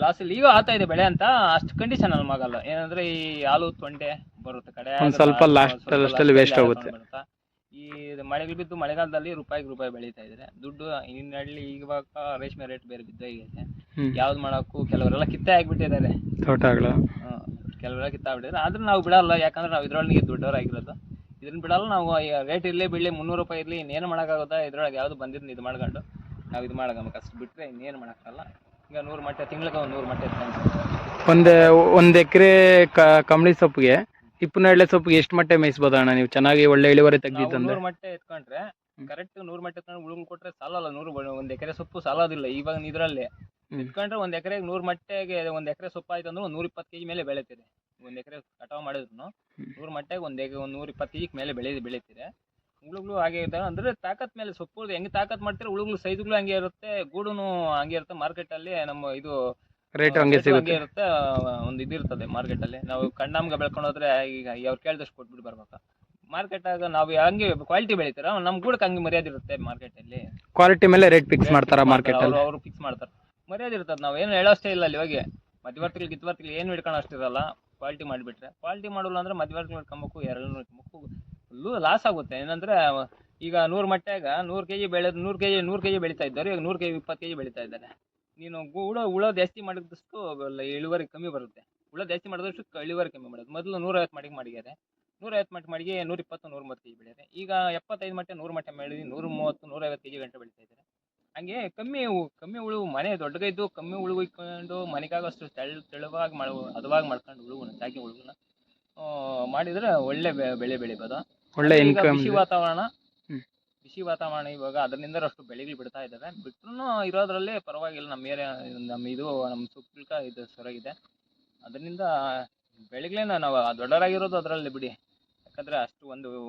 ಲಾಸಲ್ಲಿ ಈಗ ಆಗ್ತಾ ಇದೆ ಬೆಳೆ ಅಂತ ಅಷ್ಟು ಕಂಡೀಷನ್ ಅಲ್ಲಿ ಆಗಲ್ಲ. ಏನಂದ್ರೆ ಈ ಹಾಲು ತೊಂಡೆ ಬರುತ್ತೆ ಕಡೆ ಸ್ವಲ್ಪ ಲಾಸ್ಟ್ ಅಷ್ಟಲ್ಲಿ ವೇಸ್ಟ್ ಆಗುತ್ತೆ. ಈ ಮಳೆಗಳು ಬಿದ್ದು ಮಳೆಗಾಲದಲ್ಲಿ ರೂಪಾಯಿ ಬೆಳೀತಾ ಇದ್ರೆ ದುಡ್ಡು ಇನ್ನಳ್ಳಿ ಇವಾಗ ರೇಷ್ಮೆ ರೇಟ್ ಬೇರೆ ಬಿದ್ದೋಗೈತೆ. ಯಾವ್ದು ಮಾಡಕ್ಕೂ ಕೆಲವರೆಲ್ಲ ಕಿತ್ತೆ ಆಗ್ಬಿಟ್ಟಿದ್ದಾರೆ ತೋಟಗಳು. ಕೆಲವರೆಲ್ಲ ಕಿತ್ತಾಗ್ಬಿಟ್ಟಿದ್ದಾರೆ. ಆದ್ರೆ ನಾವು ಬಿಡಲ್ಲ, ಯಾಕಂದ್ರೆ ನಾವು ಇದ್ರೊಳಗೆ ದೊಡ್ಡವರಾಗಿರೋದು. ಇದನ್ನ ಬಿಡಲ್ಲ ನಾವು. ರೇಟ್ ಇರಲಿ ಬಿಡಲಿ, 300 ರೂಪಾಯಿ ಇರಲಿ, ಇನ್ನೇನು ಮಾಡೋಕ್ಕಾಗುತ್ತಾ? ಇದ್ರೊಳಗೆ ಯಾವ್ದು ಬಂದಿದ್ದು ಇದು ಮಾಡ್ಕೊಂಡು ನಾವು ಇದು ಮಾಡಬೇಕು ಅಷ್ಟು ಬಿಟ್ಟರೆ ಇನ್ನೇನು ಮಾಡೋಕ್ಕಲ್ಲ. ಈಗ 100 ಮಟ್ಟೆ ತಿಂಗಳಿಗೆ 100 ಮಟ್ಟೆ ಒಂದು ಎಕರೆ ಕಂಬಳಿ ಸೊಪ್ಪಿಗೆ ಹಿಪ್ಪನೇರಳೆ ಸೊಪ್ಪಿಗೆ ಎಷ್ಟು ಮಟ್ಟೆ ಮೇಯಿಸ್ಬೋದು ಅಣ್ಣ ನೀವು? ಚೆನ್ನಾಗಿ ಒಳ್ಳೆ ಇಳುವರಿ ತೆಗ್ದಿತ್ತಂದ್ರೆ 100 ಮಟ್ಟೆ ಎತ್ಕೊಂಡ್ರೆ ಕರೆಕ್ಟ್ 100 ಮಟ್ಟೆ ಎತ್ಕೊಂಡು ಉಳುಗು ಕೊಟ್ರೆ ಸಾಲಲ್ಲ. 100 ಎಕರೆ ಸೊಪ್ಪು ಸಾಲೋದಿಲ್ಲ. ಇವಾಗ ಇದ್ರಲ್ಲಿ ಎತ್ಕೊಂಡ್ರೆ 1 ಎಕರೆಗೆ 100 ಮಟ್ಟೆಗೆ 1 ಎಕರೆ ಸೊಪ್ಪು ಆಯ್ತು ಅಂದ್ರೆ 120 kg ಮೇಲೆ ಬೆಳೀತಿದೆ. 1 ಎಕರೆ ಕಟಾವು ಮಾಡಿದ್ರು 100 ಮಟ್ಟೆಗೆ 120 kg ಮೇಲೆ ಬೆಳೀತಿದೆ. ಉಳುಗಳು ಹಾಗೆ ಇದ್ದಾವೆ. ಅಂದ್ರೆ ತಾಕತ್ ಮೇಲೆ ಸೊಪ್ಪು ಹೆಂಗೆ ತಾಕತ್ ಮಾಡ್ತಾರೆ, ಉಳುಗಳು ಸೈಜ್ಗಳು ಹಂಗೆ ಇರುತ್ತೆ, ಗೂಡುನು ಹಂಗೆ ಇರುತ್ತೆ. ಮಾರ್ಕೆಟ್ ಅಲ್ಲಿ ನಮ್ಮ ಇದು ರೇಟ್ ಹಂಗೆ ಇರುತ್ತೆ. ಒಂದು ಇದಿರ್ತದೆ ಮಾರ್ಕೆಟ್ ಅಲ್ಲಿ. ನಾವು ಕಣ್ಣಾಮ್ಗ ಬೆಳ್ಕೊಂಡು ಹೋದ್ರೆ ಈಗ ಅವ್ರು ಕೇಳಿದಷ್ಟು ಕೊಟ್ಬಿಟ್ಟು ಬರ್ಬೇಕು. ಮಾರ್ಕೆಟ್ ಆಗ ನಾವು ಹಂಗೆ ಕ್ವಾಲಿಟಿ ಬೆಳಿತಾರ, ನಮ್ ಗೂಡಕ್ಕೆ ಹಂಗೆ ಮರ್ಯಾದೆ ಇರುತ್ತೆ. ಮಾರ್ಕೆಟ್ ಅಲ್ಲಿ ಕ್ವಾಲಿಟಿ ಮೇಲೆ ರೇಟ್ ಫಿಕ್ಸ್ ಮಾಡ್ತಾರ ಮಾರ್ಕೆಟ್ ಅಲ್ಲಿ. ಅವರು ಫಿಕ್ಸ್ ಮಾಡ್ತಾರೆ, ಮರ್ಯಾದೆ ಇರ್ತದೆ. ನಾವು ಏನು ಹೇಳೋಷ್ಟೇ ಇಲ್ಲ ಅಲ್ಲಿ. ಇವಾಗ ಮಧ್ಯವರ್ತಿಗಳು ಏನು ಹಿಡ್ಕೊಂಡು ಅಷ್ಟಿರಲ್ಲ. ಕ್ವಾಲಿಟಿ ಮಾಡಿಬಿಟ್ರೆ ಕ್ವಾಲಿಟಿ ಮಾಡೋಲ್ಲ ಅಂದ್ರೆ ಮಧ್ಯವರ್ತಿಗಳು ಹಿಡ್ಕೊಬೇಕು, 200 ಹಿಡ್ಕೊಬೇಕು, ಲಾಸ್ ಆಗುತ್ತೆ. ಏನಂದ್ರೆ ಈಗ 100 ಮಟ್ಟೆಗ 100 kg ಬೆಳೆದು 100 kg ಬೆಳೀತಾ ಇದ್ದಾರೆ. ಈಗ 100 kg 20 kg ಬೆಳೀತಾ ಇದ್ದಾರೆ. ನೀನು ಹುಳ ಜಾಸ್ತಿ ಮಾಡಿದಷ್ಟು ಇಳುವರಿ ಕಮ್ಮಿ ಬರುತ್ತೆ. ಹುಳ ಜಾಸ್ತಿ ಮಾಡಿದಷ್ಟು ಇಳುವರಿ ಕಮ್ಮಿ ಮಾಡೋದು. ಮೊದಲು 150 ಮಟ್ಟಿಗೆ ಮಾಡಿದ್ದಾರೆ. 150 ಮಟ್ಟ ಮಾಡಿಗೆ 120, 130 kg ಬೆಳೆಯುತ್ತೆ. ಈಗ 75 ಮಟ್ಟೆ 100 ಮಟ್ಟೆ ಮಾಡಿ 130, 150 kg ಗಂಟೆ ಬೆಳೀತಾ ಇದ್ದಾರೆ. ಹಂಗೆ ಕಮ್ಮಿ ಉಳು ಮನೆ ದೊಡ್ಡಗೈದು ಕಮ್ಮಿ ಉಳುಗು ಇಟ್ಕೊಂಡು ಮನೆಗಾಗಷ್ಟು ತೆಳುವಾಗಿ ಹದವಾಗಿ ಮಾಡ್ಕೊಂಡು ಉಳುಗುನ ಸಾಕಿ ಉಳುಗುನ ಮಾಡಿದ್ರೆ ಒಳ್ಳೆ ಬೆಳೆ ಬೆಳಿಬೋದು. ಒಳ್ಳೆ ಇನ್ಕಮ್. ಬಿಸಿ ವಾತಾವರಣ ಇವಾಗ ಅದರಿಂದ ಅಷ್ಟು ಬೆಳೆಗಳು ಬಿಡ್ತಾ ಇದ್ದಾವೆ. ಬಿಟ್ರು ಇರೋದ್ರಲ್ಲಿ ಪರವಾಗಿಲ್ಲ. ನಮ್ಮ ಸುತ್ತಲ್ಕ ಇದು ಸೊರಗಿದೆ. ಅದರಿಂದ ಬೆಳೆಗಳೇನ ನಾವು ದೊಡ್ಡವರಾಗಿರೋದು ಅದರಲ್ಲಿ ಬಿಡಿ. ಯಾಕಂದ್ರೆ ಅಷ್ಟು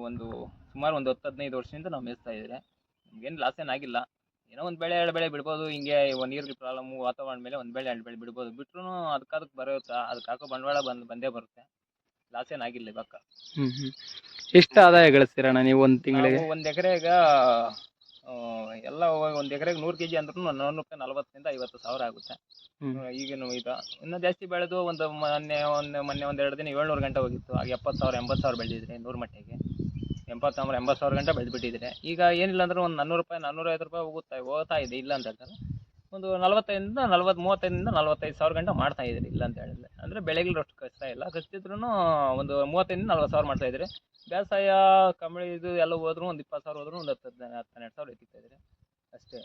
ಒಂದು ಸುಮಾರು 10-15 ವರ್ಷದಿಂದ ನಾವು ಮೇಯಿಸ್ತಾ ಇದ್ರೆ ನಮ್ಗೇನು ಲಾಸ್ ಏನಾಗಿಲ್ಲ. ಏನೋ 1 ಬೆಳೆ 2 ಬೆಳೆ ಬಿಡ್ಬೋದು. ಹಿಂಗೆ ನೀರಿಗೆ ಪ್ರಾಬ್ಲಮ್ ವಾತಾವರಣ ಮೇಲೆ 1 ಬೆಳೆ 2 ಬೆಳೆ ಬಿಡ್ಬೋದು. ಬಿಟ್ರು ಅದಕ್ಕೆ ಬರುತ್ತೆ. ಅದಕ್ಕೆ ಹಾಕೋ ಬಂಡವಾಳ ಬಂದೇ ಬರುತ್ತೆ. ಲಾಸ್ ಏನಾಗಿಲ್ಲ ಇವಾಗ. ಎಷ್ಟು ಆದಾಯ ಗಳಿಸ್ತೀರಣ್ಣ ನೀವು ಒಂದು ತಿಂಗಳಿಗೆ? 1 ಎಕರೆಗೆ ಎಲ್ಲ 1 ಎಕರೆಗೆ 100 kg ಅಂದ್ರೂ 40ರಿಂದ 50 ಸಾವಿರ ಆಗುತ್ತೆ. ಈಗೇನು ಈಗ ಇನ್ನೂ ಜಾಸ್ತಿ ಬೆಳೆದು ಮೊನ್ನೆ 1-2 ದಿನ 700 ಗಂಟೆ ಹೋಗಿತ್ತು. ಆಗ 70 ಸಾವಿರ 80 ಸಾವಿರ ಬೆಳೆದಿದ್ರೆ 100 ಮಟ್ಟಿಗೆ 80 ಸಾವಿರ ಗಂಟೆ ಬೆಳೆದ್ಬಿಟ್ಟಿದ್ರೆ. ಈಗ ಏನಿಲ್ಲ ಅಂದ್ರೆ ಒಂದು 400 ರೂಪಾಯಿ 450 ರೂಪಾಯಿ ಹೋಗ್ತಾ ಇದೆ. ಇಲ್ಲ ಅಂತ ಹೇಳ್ತಾರೆ. ಒಂದು 35ರಿಂದ 45 ಸಾವಿರ ಗಂಟೆ ಮಾಡ್ತಾ ಇದ್ರಿ. ಇಲ್ಲ ಅಂತ ಹೇಳಿದ್ರೆ ಅಂದ್ರೆ ಬೆಳೆಗಳು ಅಷ್ಟು ಕಷ್ಟ ಇಲ್ಲ. ಕಷ್ಟಿದ್ರು ಒಂದು 30ರಿಂದ 40 ಸಾವಿರ ಮಾಡ್ತಾ ಇದ್ರಿ. ಬೇಸಾಯ ಕಂಬಳಿ ಇದು ಎಲ್ಲ ಹೋದ್ರು ಒಂದು 20 ಸಾವಿರ ಹೋದ್ರು ಒಂದು 10-12 ಸಾವಿರ ಎತ್ತಿರ್ತಾ ಇದ್ರಿ ಅಷ್ಟೇ.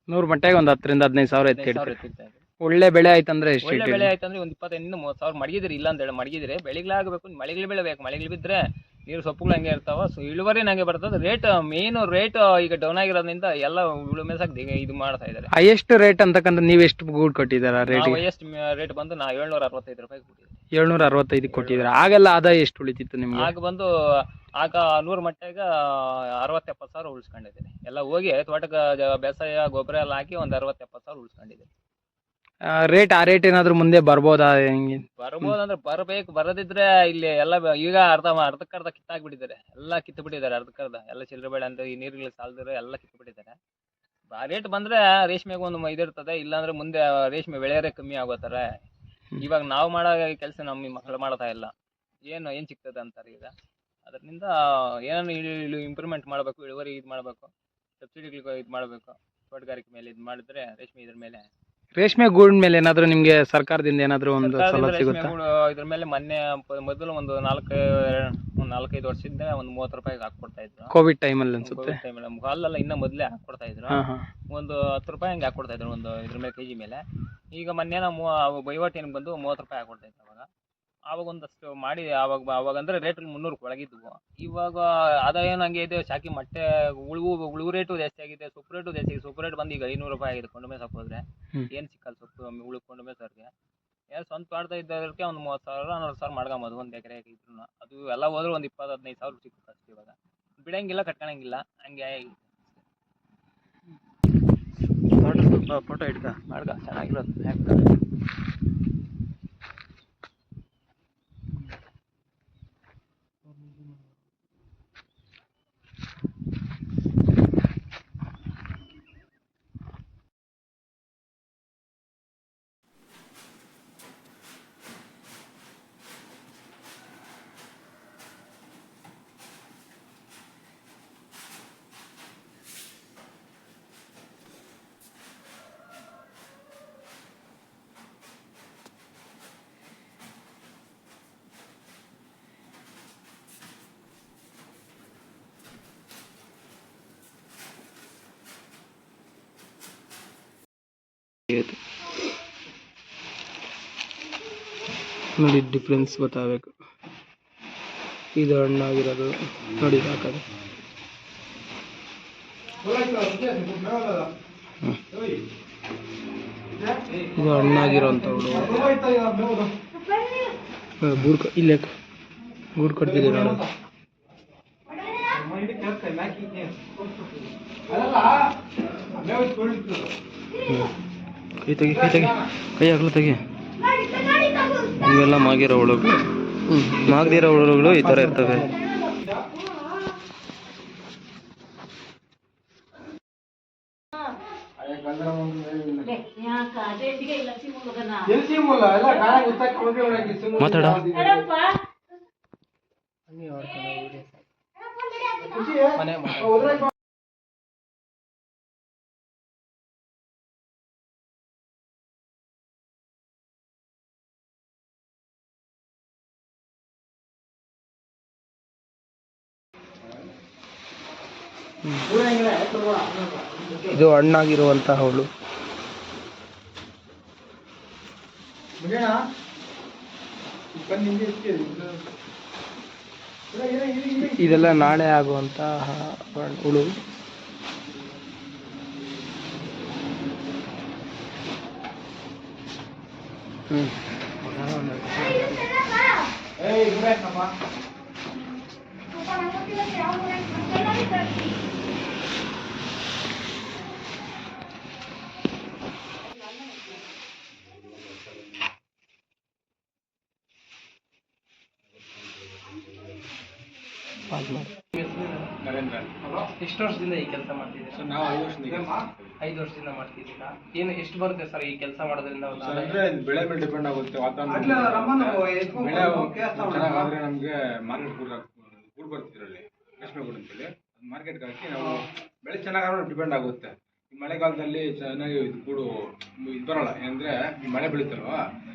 100 ಮಟ್ಟಿಗೆ ಒಂದು 10ರಿಂದ 15 ಸಾವಿರ ಎತ್ತಿರ್ತಾ ಇದ್ರಿ. ಒಳ್ಳೆ ಬೆಳೆ ಆಯ್ತಂದ್ರೆ ಎಷ್ಟು? ಒಳ್ಳೆ ಬೆಳೆ ಆಯ್ತಂದ್ರೆ ಒಂದು 25ರಿಂದ 30 ಸಾವಿರ ಮಡಗಿದ್ರಿ. ಇಲ್ಲ ಅಂತ ಹೇಳಿ ಮಡಗಿದ್ರೆ ಬೆಳೆಗಳಾಗಬೇಕು. ಮಳೆಗಳು ಬೀಳಬೇಕು. ಮಳೆಗಳು ಬಿದ್ದರೆ ನೀರು ಸೊಪ್ಪುಗಳು ಹಂಗೆ ಇರ್ತಾವ. ಇಳುವರಿ ನಂಗೆ ಬರ್ತದೆ. ರೇಟ್ ಮೇನು ರೇಟ್ ಈಗ ಡೌನ್ ಆಗಿರೋದ್ರಿಂದ ಎಲ್ಲ ಉಳುಮೆ ಸಾಕು ಇದು ಮಾಡ್ತಾ ಇದ್ದಾರೆ. ಹೈಯೆಸ್ಟ್ ರೇಟ್ ಅಂತಕ್ಕಂಥ ನೀವು ಎಷ್ಟು ಗೂಡು ಕೊಟ್ಟಿದ್ದೀರಾ ರೇಟ್? ಹೈಯೆಸ್ಟ್ ರೇಟ್ ಬಂದು ನಾವು 765 ರೂಪಾಯಿ ಕೊಟ್ಟಿದ್ದೀವಿ. 765 ಕೊಟ್ಟಿದ್ದೀರಾ. ಆಗೆಲ್ಲ ಆದಾಯ ಎಷ್ಟು ಉಳಿತಿತ್ತು ನಿಮ್ಗೆ? ಆಗ ಬಂದು 100 ಮಟ್ಟಿಗೆ 60-70 ಸಾವಿರ ಉಳಿಸ್ಕೊಂಡಿದ್ದೀನಿ. ಎಲ್ಲ ಹೋಗಿ ತೋಟಕ್ಕೆ ಬೇಸಾಯ ಗೊಬ್ಬರ ಎಲ್ಲ ಹಾಕಿ ಒಂದು 60-70 ಸಾವಿರ ಉಳಿಸ್ಕೊಂಡಿದ್ದೀನಿ. ಆ ರೇಟ್ ಏನಾದ್ರು ಮುಂದೆ ಬರ್ಬೋದಾ? ಹೆಂಗೆ ಬರ್ಬೋದಂದ್ರೆ ಬರಬೇಕು. ಬರದಿದ್ರೆ ಇಲ್ಲಿ ಎಲ್ಲ ಈಗ ಅರ್ಧಕ್ಕರ್ಧ ಕಿತ್ತಾಕ್ಬಿಟ್ಟಿದ್ದಾರೆ. ಎಲ್ಲ ಕಿತ್ತು ಬಿಟ್ಟಿದ್ದಾರೆ ಅರ್ಧಕ್ಕರ್ಧ. ಎಲ್ಲ ಚಿಲ್ಲರೆ ಬೆಳೆ ಅಂತ ಈ ನೀರುಗಳಿಗೆ ಸಾಲದಿರೋ ಎಲ್ಲ ಕಿತ್ತು ಬಿಟ್ಟಿದ್ದಾರೆ. ರೇಟ್ ಬಂದ್ರೆ ರೇಷ್ಮೆಗೆ ಒಂದು ಇದಿರ್ತದೆ. ಇಲ್ಲಾಂದ್ರೆ ಮುಂದೆ ರೇಷ್ಮೆ ಬೆಳೆಯೋದೇ ಕಮ್ಮಿ ಆಗೋತಾರೆ. ಇವಾಗ ನಾವು ಮಾಡೋ ಕೆಲಸ ನಮ್ಮ ಮಕ್ಕಳು ಮಾಡ್ತಾ ಇಲ್ಲ. ಏನು ಸಿಗ್ತದೆ ಅಂತಾರೆ ಈಗ. ಅದರಿಂದ ಏನೇನು ಇಂಪ್ರೂವ್ಮೆಂಟ್ ಮಾಡಬೇಕು, ಇಳುವರಿ ಇದು ಮಾಡಬೇಕು, ಸಬ್ಸಿಡಿಗಳಿಗೆ ಇದು ಮಾಡಬೇಕು. ತೋಟಗಾರಿಕೆ ಮೇಲೆ ಇದು ಮಾಡಿದ್ರೆ ರೇಷ್ಮೆ ಇದ್ರ ಮೇಲೆ ರೇಷ್ಮೆ ಗೂಡ್ ಮೇಲೆ ಏನಾದ್ರು ನಿಮ್ಗೆ ಸರ್ಕಾರದಿಂದ ಏನಾದ್ರು ಒಂದು ಸಲ ಸಿಗುತ್ತಾ? ಇದ್ರ ಮೇಲೆ ಮೊದಲು ಒಂದು 4-5 ವರ್ಷದಿಂದ ಒಂದು 30 ರೂಪಾಯಿಗೆ ಹಾಕೊಡ್ತಾ ಇದ್ರು. ಕೋವಿಡ್ ಟೈಮಲ್ಲಿ ಅನ್ಸುತ್ತೆ. ಅಲ್ಲೆಲ್ಲ ಇನ್ನ ಮೊದಲೇ ಹಾಕೊಡ್ತಾ ಇದ್ರು. ಒಂದು 10 ರೂಪಾಯಿ ಹಂಗೆ ಹಾಕೊಡ್ತಾ ಇದ್ರು ಒಂದು ಇದ್ರ ಮೇಲೆ ಕೆಜಿ ಮೇಲೆ. ಈಗ ಮೊನ್ನೆ ಬೈವಾಟೇನಿಗೆ ಬಂದು 30 ರೂಪಾಯಿ ಹಾಕೊಡ್ತಾ ಇದ್ರು. ಆವಾಗ ಒಂದಷ್ಟು ಮಾಡಿ ಅವಾಗ ಅಂದ್ರೆ ರೇಟ್ 300 ಒಳಗಿದ್ವು. ಇವಾಗ ಆದಾಯ ಹಂಗೆ ಇದೆ. ಶಾಖಿ ಮೊಟ್ಟೆ ಉಳುವು ರೇಟು ಜಾಸ್ತಿ ಆಗಿದೆ, ಸೊಪ್ಪು ರೇಟು ಜಾಸ್ತಿ ಆಗಿದೆ. ಸೊಪ್ಪು ರೇಟ್ ಬಂದು ಈಗ 500 ರೂಪಾಯಿ ಆಗಿದೆ. ಕೊಂಡುಮೆ ಸೊಪ್ಪು ಹೋದ್ರೆ ಏನು ಸಿಕ್ಕಲ್ಲ ಸೊಪ್ಪು ಕೊಂಡುಮೆ ಸರ್ಗೆ. ಸ್ವಂತ ಮಾಡ್ತಾ ಇದ್ದದಕ್ಕೆ ಒಂದು 30,000-40,000 ಮಾಡ್ಕೊಂಬೋದು ಒಂದು ಎಕರೆಗೆ ಇದ್ರು. ಅದು ಎಲ್ಲ ಹೋದ್ರೆ ಒಂದು 20-15 ಸಾವಿರ ಸಿಕ್ಕುತ್ತೆ ಅಷ್ಟೇ. ಇವಾಗ ಬಿಡಂಗಿಲ್ಲ, ಕಟ್ಕೊಳಂಗಿಲ್ಲ, ಹಂಗೆ ಫೋಟೋ ಇಟ್ಕ ಮಾಡ್ಕ ಚೆನ್ನಾಗಿರೋದು. ನೋಡಿ ಡಿಫ್ರೆನ್ಸ್ ಗೊತ್ತಾಗಬೇಕು. ಇದು ಹಣ್ಣಾಗಿರೋದು ನೋಡಿ ಹಾಕೋದು. ಇದು ಹಣ್ಣಾಗಿರೋಂಥ ಗೂಡು ಇಲ್ಲೇ ಗೂಡು ಕಟ್ತಿದ್ದೀವಿ ನೋಡಿ. ಕೈ ಹಾಕಲು ತೆಗಿ. ಇವೆಲ್ಲ ಮಾಗಿರೋ ಹುಳುಗಳು. ಮಾಗದಿರೋ ಹುಳುಗಳು ಈ ಥರ ಇರ್ತವೆ. ಮಾತಾಡ ಇದು ಹಣ್ಣಾಗಿರುವಂತಹ ಹುಳು. ಇದೆಲ್ಲ ನಾಳೆ ಆಗುವಂತಹ ಹುಳು. ಎಷ್ಟು ವರ್ಷದಿಂದ ಈ ಕೆಲಸ ಮಾಡ್ತಿದ್ದೀರಾ? ನಾವು 5 ವರ್ಷದಿಂದ ಮಾಡ್ತಿದ್ದೀರಾ? ಏನು ಎಷ್ಟು ಬರುತ್ತೆ ಸರ್ ಈ ಕೆಲಸ ಮಾಡೋದ್ರಿಂದ? ಅಂದ್ರೆ ಬೆಳೆ ಮೇಲೆ ಡಿಪೆಂಡ್ ಆಗುತ್ತೆ. ವಾತಾವರಣ ಬೆಳೆ ಚೆನ್ನಾಗಾದ್ರೆ ನಮ್ಗೆ ಮಾರ್ಕೆಟ್ ಗೂಡು ಬರ್ತಿದ್ರಲ್ಲಿ ರೇಷ್ಮೆ ಗೂಡು ಅಂತೇಳಿ ಅದು ಮಾರ್ಕೆಟ್ಗೆ ಹಾಕಿ ನಾವು ಬೆಳೆ ಚೆನ್ನಾಗಾದ್ರೆ ಡಿಪೆಂಡ್ ಆಗುತ್ತೆ. ಈ ಮಳೆಗಾಲದಲ್ಲಿ ಚೆನ್ನಾಗಿ ಇದು ಗೂಡು ಇದು ಬರಲ್ಲ. ಏನಂದ್ರೆ ಈ ಮಳೆ ಬೆಳೀತಲ್ವಾ,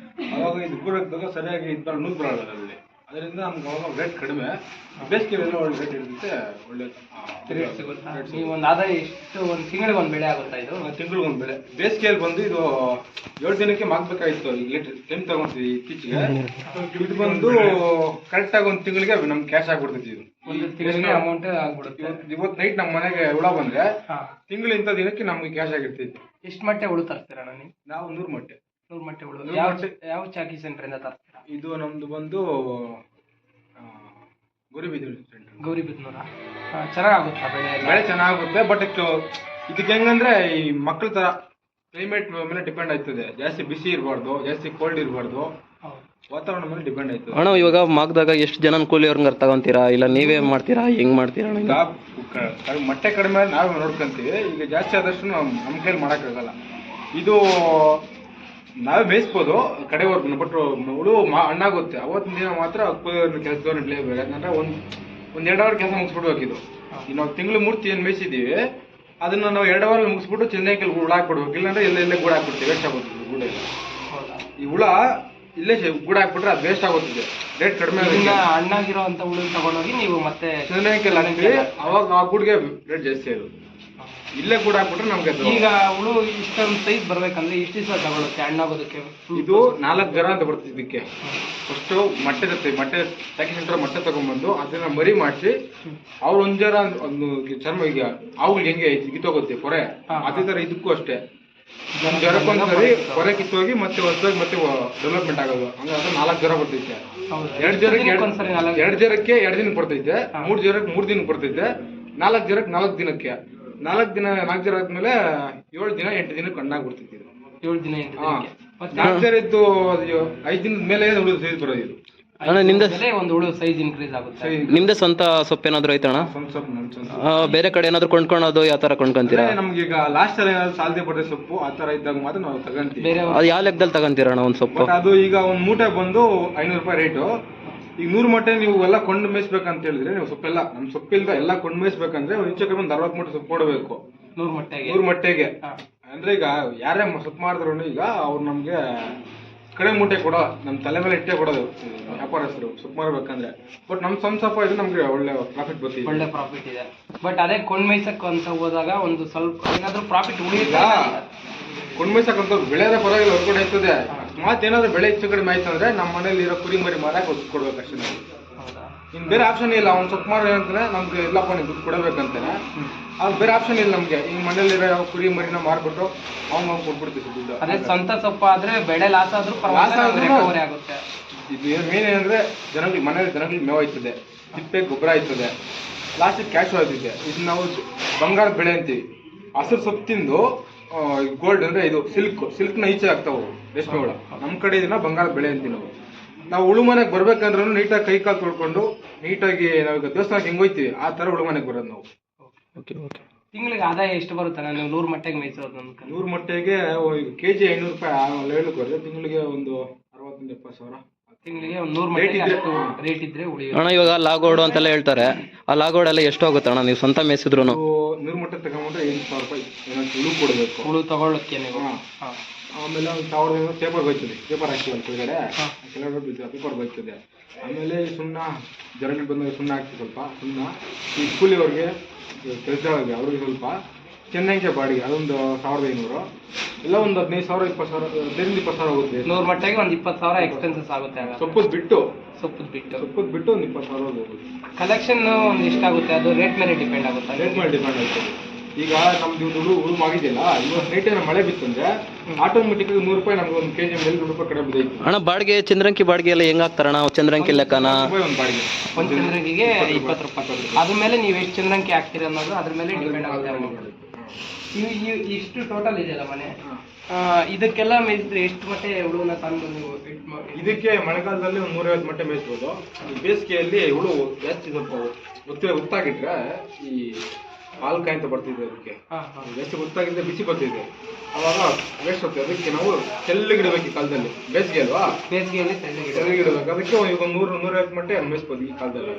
ಅವಾಗ ಇದು ಗೂಡು ಹಾಕಿದಾಗ ಸರಿಯಾಗಿ ಇದು ಬರಲ್ಲ, ನೂಲು ಬರಲ್ಲ ಅದರಲ್ಲಿ. ಅದರಿಂದ ನಮ್ಗೆ ಅವಾಗ ರೇಟ್ ಕಡಿಮೆ, ಬೇಸಿಗೆಯಲ್ಲಿ ಒಳ್ಳೆ ರೇಟ್ ಇರುತ್ತೆ, ಒಳ್ಳೆ ರೇಟ್ ಸಿಗುತ್ತಾ? ನೀವು ಒಂದು ಆದಾಯ ಎಷ್ಟು, ಒಂದು ತಿಂಗಳಿಗೆ ಒಂದು ಬೆಳೆ ಆಗುತ್ತಾ ಇದು? ತಿಂಗಳಿಗೊಂದು ಬೆಳೆ. ಬೇಸಿಗೆಯಲ್ಲಿ ಬಂದು ಇದು 7 ದಿನಕ್ಕೆ ಮಾಗಬೇಕಾಗಿತ್ತು, ಈಗ ಟೈಮ್ ತಗೊಂತೀವಿ ಇತ್ತೀಚೆಗೆ. ಇದು ಬಂದು ಕರೆಕ್ಟಾಗಿ ಒಂದು ತಿಂಗಳಿಗೆ ನಮ್ಗೆ ಕ್ಯಾಶ್ ಆಗ್ಬಿಡ್ತೈತಿ. ಇದು ಒಂದು ತಿಂಗಳಿಗೆ ಅಮೌಂಟ್ ಆಗ್ಬಿಡುತ್ತೆ. ಇವತ್ತು ನೈಟ್ ನಮ್ಮ ಮನೆಗೆ ಹುಳ ಬಂದ್ರೆ ತಿಂಗಳಿಂದ ದಿನಕ್ಕೆ ನಮ್ಗೆ ಕ್ಯಾಶ್ ಆಗಿರ್ತೈತಿ. ಎಷ್ಟು ಮೊಟ್ಟೆ ಹುಳು ತರಿಸ್ತೀರಾ ನೀವು? ನಾವು 100 ಮೊಟ್ಟೆ. 100 ಮೊಟ್ಟೆ ಹುಳು ಯಾವ ಚಾಕಿ ಸೆಂಟ್ರಿಂದ ತರಿಸ್ತೀರಾ? ಇದು ನಮ್ದು ಬಂದು ಗೌರಿಬಿದನೂರ. ಚೆನ್ನಾಗಾಗುತ್ತಾ ಬೆಳೆ ಚೆನ್ನಾಗುತ್ತೆ, ಬಟ್ ಇದಕ್ಕೆ ಹೆಂಗಂದ್ರೆ ಈ ಮಕ್ಕಳ ತರ ಕ್ಲೈಮೇಟ್ ಮೇಲೆ ಡಿಪೆಂಡ್ ಆಯ್ತದೆ. ಜಾಸ್ತಿ ಬಿಸಿ ಇರಬಾರ್ದು, ಜಾಸ್ತಿ ಕೋಲ್ಡ್ ಇರಬಾರ್ದು, ವಾತಾವರಣ ಮೇಲೆ ಡಿಪೆಂಡ್ ಆಯ್ತದೆ. ಅಣ್ಣ ಇವಾಗ ಮಾಗ್ದಾಗ ಎಷ್ಟು ಜನ ಕೂಲಿಯವ್ರನ್ನ ತಗೊಂತೀರಾ, ಇಲ್ಲ ನೀವೇ ಮಾಡ್ತೀರಾ, ಹೆಂಗ್ ಮಾಡ್ತೀರಾ? ಮೊಟ್ಟೆ ಕಡಿಮೆ ನಾವೇ ನೋಡ್ಕೊಂತೀವಿ. ಈಗ ಜಾಸ್ತಿ ಆದಷ್ಟು ನಮ್ಮ ಕೈಲಿ ಮಾಡೋಕ್ಕಾಗಲ್ಲ. ಇದು ನಾವೇ ಬೇಯಿಸ್ಬೋದು ಕಡೆವರೆಗೂ, ಬಟ್ ಹುಳು ಹಣ್ಣಾಗುತ್ತೆ. ಅವತ್ತಿನ ದಿನ ಮಾತ್ರ ಕೆಲಸದವ್ರು ಇಡಲೇಬೇಕು. ಯಾಕಂದ್ರೆ ಒಂದು 2 ಅವರ್ ಕೆಲಸ ಮುಗಿಸ್ಬಿಡ್ಬೇಕು. ಇದು ಈಗ ನಾವು ತಿಂಗಳು ಮೂರ್ತಿ ಏನು ಮೇಯಿಸಿದ್ದೀವಿ ಅದನ್ನ ನಾವು 2 ಅವರಲ್ಲಿ ಮುಗಿಸ್ಬಿಟ್ಟು ಚೆನ್ನೈಗೆ ಹುಳ ಹಾಕ್ಬಿಡ್ಬೇಕು. ಇಲ್ಲಾಂದ್ರೆ ಎಲ್ಲೆಲ್ಲೇ ಗೂಡು ಹಾಕ್ಬಿಡ್ತೀವಿ, ವೇಸ್ಟ್ ಆಗುತ್ತೆ ಗೂಡು. ಈ ಹುಳ ಇಲ್ಲೇ ಗೂಡು ಹಾಕ್ಬಿಟ್ರೆ ಅದು ವೇಸ್ಟ್ ಆಗುತ್ತದೆ, ರೇಟ್ ಕಡಿಮೆ. ಹಣ್ಣಾಗಿರೋ ಅಂತ ಹುಳು ತಗೊಂಡೋಗಿ ನೀವು ಮತ್ತೆ ಚೆನ್ನೈಗೆ ಹಾಕ್ತೀವಿ, ಅವಾಗ ಆ ಗೂಡಿಗೆ ರೇಟ್ ಜಾಸ್ತಿ ಅದು. ಇಲ್ಲೇ ಕೂಡ ಹಾಕ್ಬಿಟ್ರೆ ನಮ್ಗೆ ಈಗ ಹುಳು ಇಷ್ಟೊಂದು ಸೈಜ್ ಬರ್ಬೇಕಂದ್ರೆ ಎಷ್ಟು ದಿವಸ ತಗೊಳುತ್ತೆ ಹಣ್ಣಾಗೋದಕ್ಕೆ? ಇದು 4 ಜರ ಅಂತ ಬರ್ತದೆ ಇದಕ್ಕೆ. ಫಸ್ಟ್ ಮೊಟ್ಟೆ ಚಾಕಿ ಸೆಂಟರ್ ಮೊಟ್ಟೆ ತಗೊಂಡ್ಬಂದು ಅದನ್ನ ಮರಿ ಮಾಡಿಸಿ ಅವ್ರು 1 ಜರ ಒಂದು ಚರ್ಮ, ಈಗ ಅವುಗಳು ಹೆಂಗೆ ಕಿತ್ತೋಗುತ್ತೆ ಪೊರೆ, ಅದೇ ತರ ಇದಕ್ಕೂ ಅಷ್ಟೇ. 1 ಜರಕ್ಕೊಂದ್ಸರಿ ಪೊರೆ ಕಿತ್ತೋಗಿ ಮತ್ತೆ ಹೊಸದಾಗಿ ಮತ್ತೆ ಡೆವಲಪ್ಮೆಂಟ್ ಆಗೋದು. ಹಂಗಾದ್ರೆ 4 ಜರ ಬರ್ತೈತೆ. 2 ಜರಕ್ಕೆ 2 ಜರಕ್ಕೆ 2 ದಿನಕ್ಕೆ ಬರ್ತೈತೆ, 3 ಜರಕ್ಕೆ 3 ದಿನಕ್ಕೆ ಬರ್ತೈತೆ, 4 ಜರಕ್ಕೆ 4 ದಿನಕ್ಕೆ. 4 ಜರ ಆದ್ಮೇಲೆ 7 ದಿನ 8 ದಿನಕ್ಕೆ ಹಣ್ಣಾಗ್ಬಿಡ್ತೈತಿ. 7 ದಿನ 8 ದಿನಕ್ಕೆ. 4 ಜರ ಇದ್ದು 5 ದಿನದ ಮೇಲೆ ಹುಳು ಸೈಜ್ ಬರೋದು. ಇದು ಅಣ್ಣ ನಿಮ್ದೆ ಒಂದು ಹುಳು ಸೈಜ್ ಇನ್ಕ್ರೀಸ್ ಆಗುತ್ತೆ. ನಿಮ್ದೆ ಸ್ವಂತ ಸೊಪ್ಪು ಏನಾದ್ರು ಐತಣ್ಣ? ಬೇರೆ ಕಡೆ ಏನಾದ್ರು ಕೊಂಡ್ಕೊಳೋದು ಯಾವ ತರ ಕೊಂಡ್ಕೊಂತೀರಾ? ನಮ್ಗೆ ಈಗ ಲಾಸ್ಟ್ ಅಲ್ಲಿ ಏನಾದ್ರು ಸಾಲದೆ ಬಡ್ಡೆ ಸೊಪ್ಪು ಆ ತರ ಇದ್ದಾಗ ಮಾತ್ರ ನಾವು ತಗೊಂತೀವಿ. ಅದು ಯಾವ ಲೆಕ್ಕದಲ್ಲಿ ತಗೊಂತೀರಾ ಅಣ್ಣ ಒಂದು ಸೊಪ್ಪು? ಅದು ಈಗ ಒಂದು ಮೂಟೆ ಬಂದು 500 ರೂಪಾಯಿ ರೇಟು. ಈಗ 100 ಮೊಟ್ಟೆ ನೀವು ಎಲ್ಲ ಕೊಂಡು ಮೇಯಿಸ್ಬೇಕಂತ ಹೇಳಿದ್ರೆ ನೀವು ಸೊಪ್ಪೆಲ್ಲ ನಮ್ಮ ಸೊಪ್ಪಿಲ್ದ ಎಲ್ಲ ಕೊಂಡು ಮೇಯಿಸ್ಬೇಕಂದ್ರೆ ಹೆಚ್ಚು ಕಮ್ಮಿ 40 ಮೂಟೆ ಸೊಪ್ಪು ಕೊಡಬೇಕು 100 ಮೊಟ್ಟೆಗೆ. ಅಂದ್ರೆ ಈಗ ಯಾರೇ ಸೊಪ್ಪು ಮಾಡಿದ್ರು ಈಗ ಅವ್ರು ನಮ್ಗೆ ಕಡಿಮೆ ಮೂಟೆ ಕೊಡೋ, ನಮ್ಮ ತಲೆ ಮೇಲೆ ಇಟ್ಟೆ ಕೊಡೋದು ವ್ಯಾಪಾರಸ್ಥರು ಸೊಪ್ಪು ಮಾರಬೇಕಂದ್ರೆ. ಬಟ್ ನಮ್ಮ ಸೊಪ್ಪು ಇದು ನಮ್ಗೆ ಒಳ್ಳೆ ಪ್ರಾಫಿಟ್ ಬರ್ತಿದೆ, ಒಳ್ಳೆ ಪ್ರಾಫಿಟ್ ಇದೆ. ಬಟ್ ಅದೇ ಕೊಂಡ್ ಮೇಯ್ಸಕ್ ಅಂತ ಹೋದಾಗ ಒಂದು ಸ್ವಲ್ಪ ಏನಾದ್ರು ಪ್ರಾಫಿಟ್ ಉಳಿಯುತ್ತಾ? ಕೊಂಡ್ ಮೇಯ್ಸಕ್ಕಂತ ಬೆಳೆದ ಪರವಾಗಿಲ್ಲ ಹೊರಗಡೆ ಆಯ್ತದೆ. ಅಕಸ್ಮಾತ್ ಏನಾದ್ರು ಬೆಳೆ ಹೆಚ್ಚು ಕಡಿಮೆ ಆಯ್ತು ಅಂದ್ರೆ ನಮ್ಮ ಮನೇಲಿ ಇರೋ ಕುರಿ ಮರಿ ಮಾರಕ್ಕೆ ದುಡ್ಡು ಕೊಡ್ಬೇಕು ಅಷ್ಟೇ ನಾವು. ಇನ್ನು ಬೇರೆ ಆಪ್ಷನ್ ಇಲ್ಲ. ಅವ್ನು ಸೊಪ್ಪು ಮಾರೋ ಅಂತಾನೆ ನಮ್ಗೆ ಇಲ್ಲಪ್ಪ ನೀವು ದುಡ್ಡು ಕೊಡಬೇಕಂತಾನೆ, ಅದು ಬೇರೆ ಆಪ್ಷನ್ ಇಲ್ಲ ನಮ್ಗೆ. ಈಗ ಮನೇಲಿರೋ ಕುರಿ ಮರಿನ ಮಾರ್ಬಿಟ್ಟು ಅವ್ನು ಕೊಟ್ಬಿಡ್ತೀವಿ ದುಡ್ಡು. ಅದೇ ಸ್ವಂತ ಸೊಪ್ಪು ಆದ್ರೆ ಬೆಳೆ ಲಾಸ್ ಆದ್ರೂ ರಿಕವರಿ ಆಗುತ್ತೆ. ಇದು ಮೇನ್ ಏನಂದ್ರೆ ಜನಗಳಿಗೆ ಮನೇಲಿ ಜನಗಳಿಗೆ ಮೇವು ಆಯ್ತದೆ, ತಿಪ್ಪೆ ಗೊಬ್ಬರ ಆಯ್ತದೆ, ಲಾಸ್ಟಿಗೆ ಕ್ಯಾಶ್ ಆಯ್ತಿದೆ. ಇದು ನಾವು ಬಂಗಾರದ ಬೆಳೆ ಅಂತೀವಿ. ಹಸಿರು ಸೊಪ್ಪು ತಿಂದು ಗೋಲ್ಡ್ ಅಂದ್ರೆ ಇದು ಸಿಲ್ಕ್ನ ಈಚೆ ಆಗ್ತಾವು ರೇಷ್ಮೆ ಹುಳ. ನಮ್ಮ ಕಡೆ ಇದನ್ನ ಬಂಗಾರದ ಬೆಳೆ ಅಂತೀವಿ ನಾವು. ನಾವು ಹುಳು ಮನೆಗೆ ಬರ್ಬೇಕಂದ್ರೂ ನೀಟಾಗಿ ಕೈ ಕಾಲು ತೊಳ್ಕೊಂಡು ನೀಟಾಗಿ ನಾವೀಗ ದೇವಸ್ಥಾನಕ್ಕೆ ಹೆಂಗ್ ಹೋಯ್ತೀವಿ ಆ ತರ ಹುಳು ಮನೆಗೆ ಬರೋದು ನಾವು. ತಿಂಗಳಿಗೆ ಆದಾಯ ಎಷ್ಟು ಬರುತ್ತೆ? ನೀವು 100 ಮೊಟ್ಟೆಗೆ ಮೇಯಿಸೋದು? 100 ಮೊಟ್ಟೆಗೆ KG 500 ರೂಪಾಯಿ ಲೆವೆಲ್ಗೆ ಬರುತ್ತೆ. ತಿಂಗಳಿಗೆ ಒಂದು 60-70 ಸಾವಿರ. ತಿಂಗಳಿಗೆ ಒಂದು 100 ಮೊಟ್ಟೆ ರೇಟ್ ಇದ್ರೆ ಉಳಿಯುತ್ತೆ. ಅಣ್ಣ ಇವಾಗ ಲಾಗೋಡು ಅಂತೆಲ್ಲ ಹೇಳ್ತಾರೆ, ಆ ಲಾಗೋಡ್ ಎಲ್ಲ ಎಷ್ಟು ಹೋಗುತ್ತೆ ಅಣ್ಣ ನೀವು ಸ್ವಂತ ಮೇಯಿಸಿದ್ರು? 100 ಮೊಟ್ಟೆ ತಗೊಂಡ್ರೆ 8,000 ರೂಪಾಯಿ ಹುಳು ಕೊಡಬೇಕು. ಹುಳು ತಗೊಳ್ಳೋಕ್ಕೆ ನೀವು. ಆಮೇಲೆ ಒಂದು 1000 ಪೇಪರ್ ಬರ್ತದೆ, ಪೇಪರ್ ಹಾಕ್ತೀವಿ ಕೆಳಗಡೆ ಪೇಪರ್ ಬರ್ತದೆ. ಆಮೇಲೆ ಸುಣ್ಣ ಜರಡಿ ಬಂದಾಗ ಸುಣ್ಣ ಹಾಕ್ತೀವಿ, ಸ್ವಲ್ಪ ಸುಣ್ಣ. ಈ ಕೂಲಿಯವ್ರಿಗೆ ಕೆಲಸದವ್ರಿಗೆ ಅವ್ರಿಗೆ ಸ್ವಲ್ಪ ಚೆನ್ನೈಗೆ ಬಾಡಿಗೆ ಅದೊಂದು 1500, ಎಲ್ಲ ಒಂದು 15,000 20,000 15,000 ಹೋಗುತ್ತೆ. 100 ಮೊಟ್ಟೆಗೆ ಒಂದು 20,000 ಎಕ್ಸ್ಪೆನ್ಸಸ್ ಆಗುತ್ತೆ. ಸೊಪ್ಪು ಬಿಟ್ಟು ಒಂದು 20,000 ಹೋಗುತ್ತೆ. ಕಲೆಕ್ಷನ್ ಒಂದು ಎಷ್ಟಾಗುತ್ತೆ? ಅದು ರೇಟ್ ಮೇಲೆ ಡಿಪೆಂಡ್ ಆಗುತ್ತೆ. ರೇಟ್ ಮೇಲೆ ಡಿಪೆಂಡ್ ಆಗುತ್ತೆ. ಈಗ ನಮ್ದು ಹುಳು ಆಗಿದೆಯಲ್ಲ, ಇವತ್ತು ನೈಟ್ ಏನೋ ಮಳೆ ಬಿತ್ತಂದ್ರೆ ಆಟೋಮೆಟಿಕ್ 100 ರೂಪಾಯಿ ನಮ್ಗೆ ಒಂದು KG ಮೇಲೆ 100 ರೂಪಾಯಿ ಕಡೆ ಬಿದ್ದೈತಿ. ಅಣ್ಣ ಬಾಡಿಗೆ ಚಂದ್ರಂಕಿ ಬಾಡಿಗೆ ಎಲ್ಲ ಹೆಂಗ್ ಹಾಕ್ತಾರಣ್ಣ? ಚಂದ್ರಂಕಿ ಲೆಕ್ಕನ? ಒಂದು ಬಾಡಿಗೆ ಒಂದು ಚಂದ್ರಂಗಿಗೆ 20 ರೂಪಾಯಿ. ಅದ್ರ ಮೇಲೆ ನೀವು ಎಷ್ಟು ಚಂದ್ರಂಕಿ ಹಾಕ್ತೀರಿ ಅನ್ನೋದು ಅದ್ರ ಮೇಲೆ ಡಿಪೆಂಡ್ ಆಗುತ್ತೆ. ಇಷ್ಟು ಟೋಟಲ್ ಇದೆಯಲ್ಲ ಮನೆ, ಇದಕ್ಕೆಲ್ಲ ಮೇಯಿಸಿದ್ರೆ ಎಷ್ಟು ಮೊಟ್ಟೆ ಹುಳುನ ತಂದು ನೀವು? ಇದಕ್ಕೆ ಮಳೆಗಾಲದಲ್ಲಿ ಒಂದು 150 ಮೊಟ್ಟೆ ಮೇಯಿಸ್ಬೋದು. ಬೇಸಿಗೆಯಲ್ಲಿ ಹುಳು ಜಾಸ್ತಿ ಸ್ವಲ್ಪ ಗೊತ್ತಾಗಿಟ್ರೆ ಈ ಹಾಲ್ಕಾಯಿ ಅಂತ ಬರ್ತಿದೆ, ಅದಕ್ಕೆ ಜಾಸ್ತಿ ಗೊತ್ತಾಗಿದ್ರೆ ಬಿಸಿ ಬರ್ತಿದೆ, ಅವಾಗ ವೇಸ್ಟ್ ಹೋಗ್ತದೆ. ಅದಕ್ಕೆ ನಾವು ತೆಳ್ಳಗಿಡಬೇಕು. ಈ ಕಾಲದಲ್ಲಿ ಬೇಸಿಗೆ ಅಲ್ವಾ, ಬೇಸಿಗೆಯಲ್ಲಿ ತೆಳ್ಳಗಿಡಬೇಕು. ಅದಕ್ಕೆ ಈಗ ಒಂದು 100-150 ಮೊಟ್ಟೆ ಮೇಯಿಸ್ಬೋದು ಈ ಕಾಲದಲ್ಲಿ.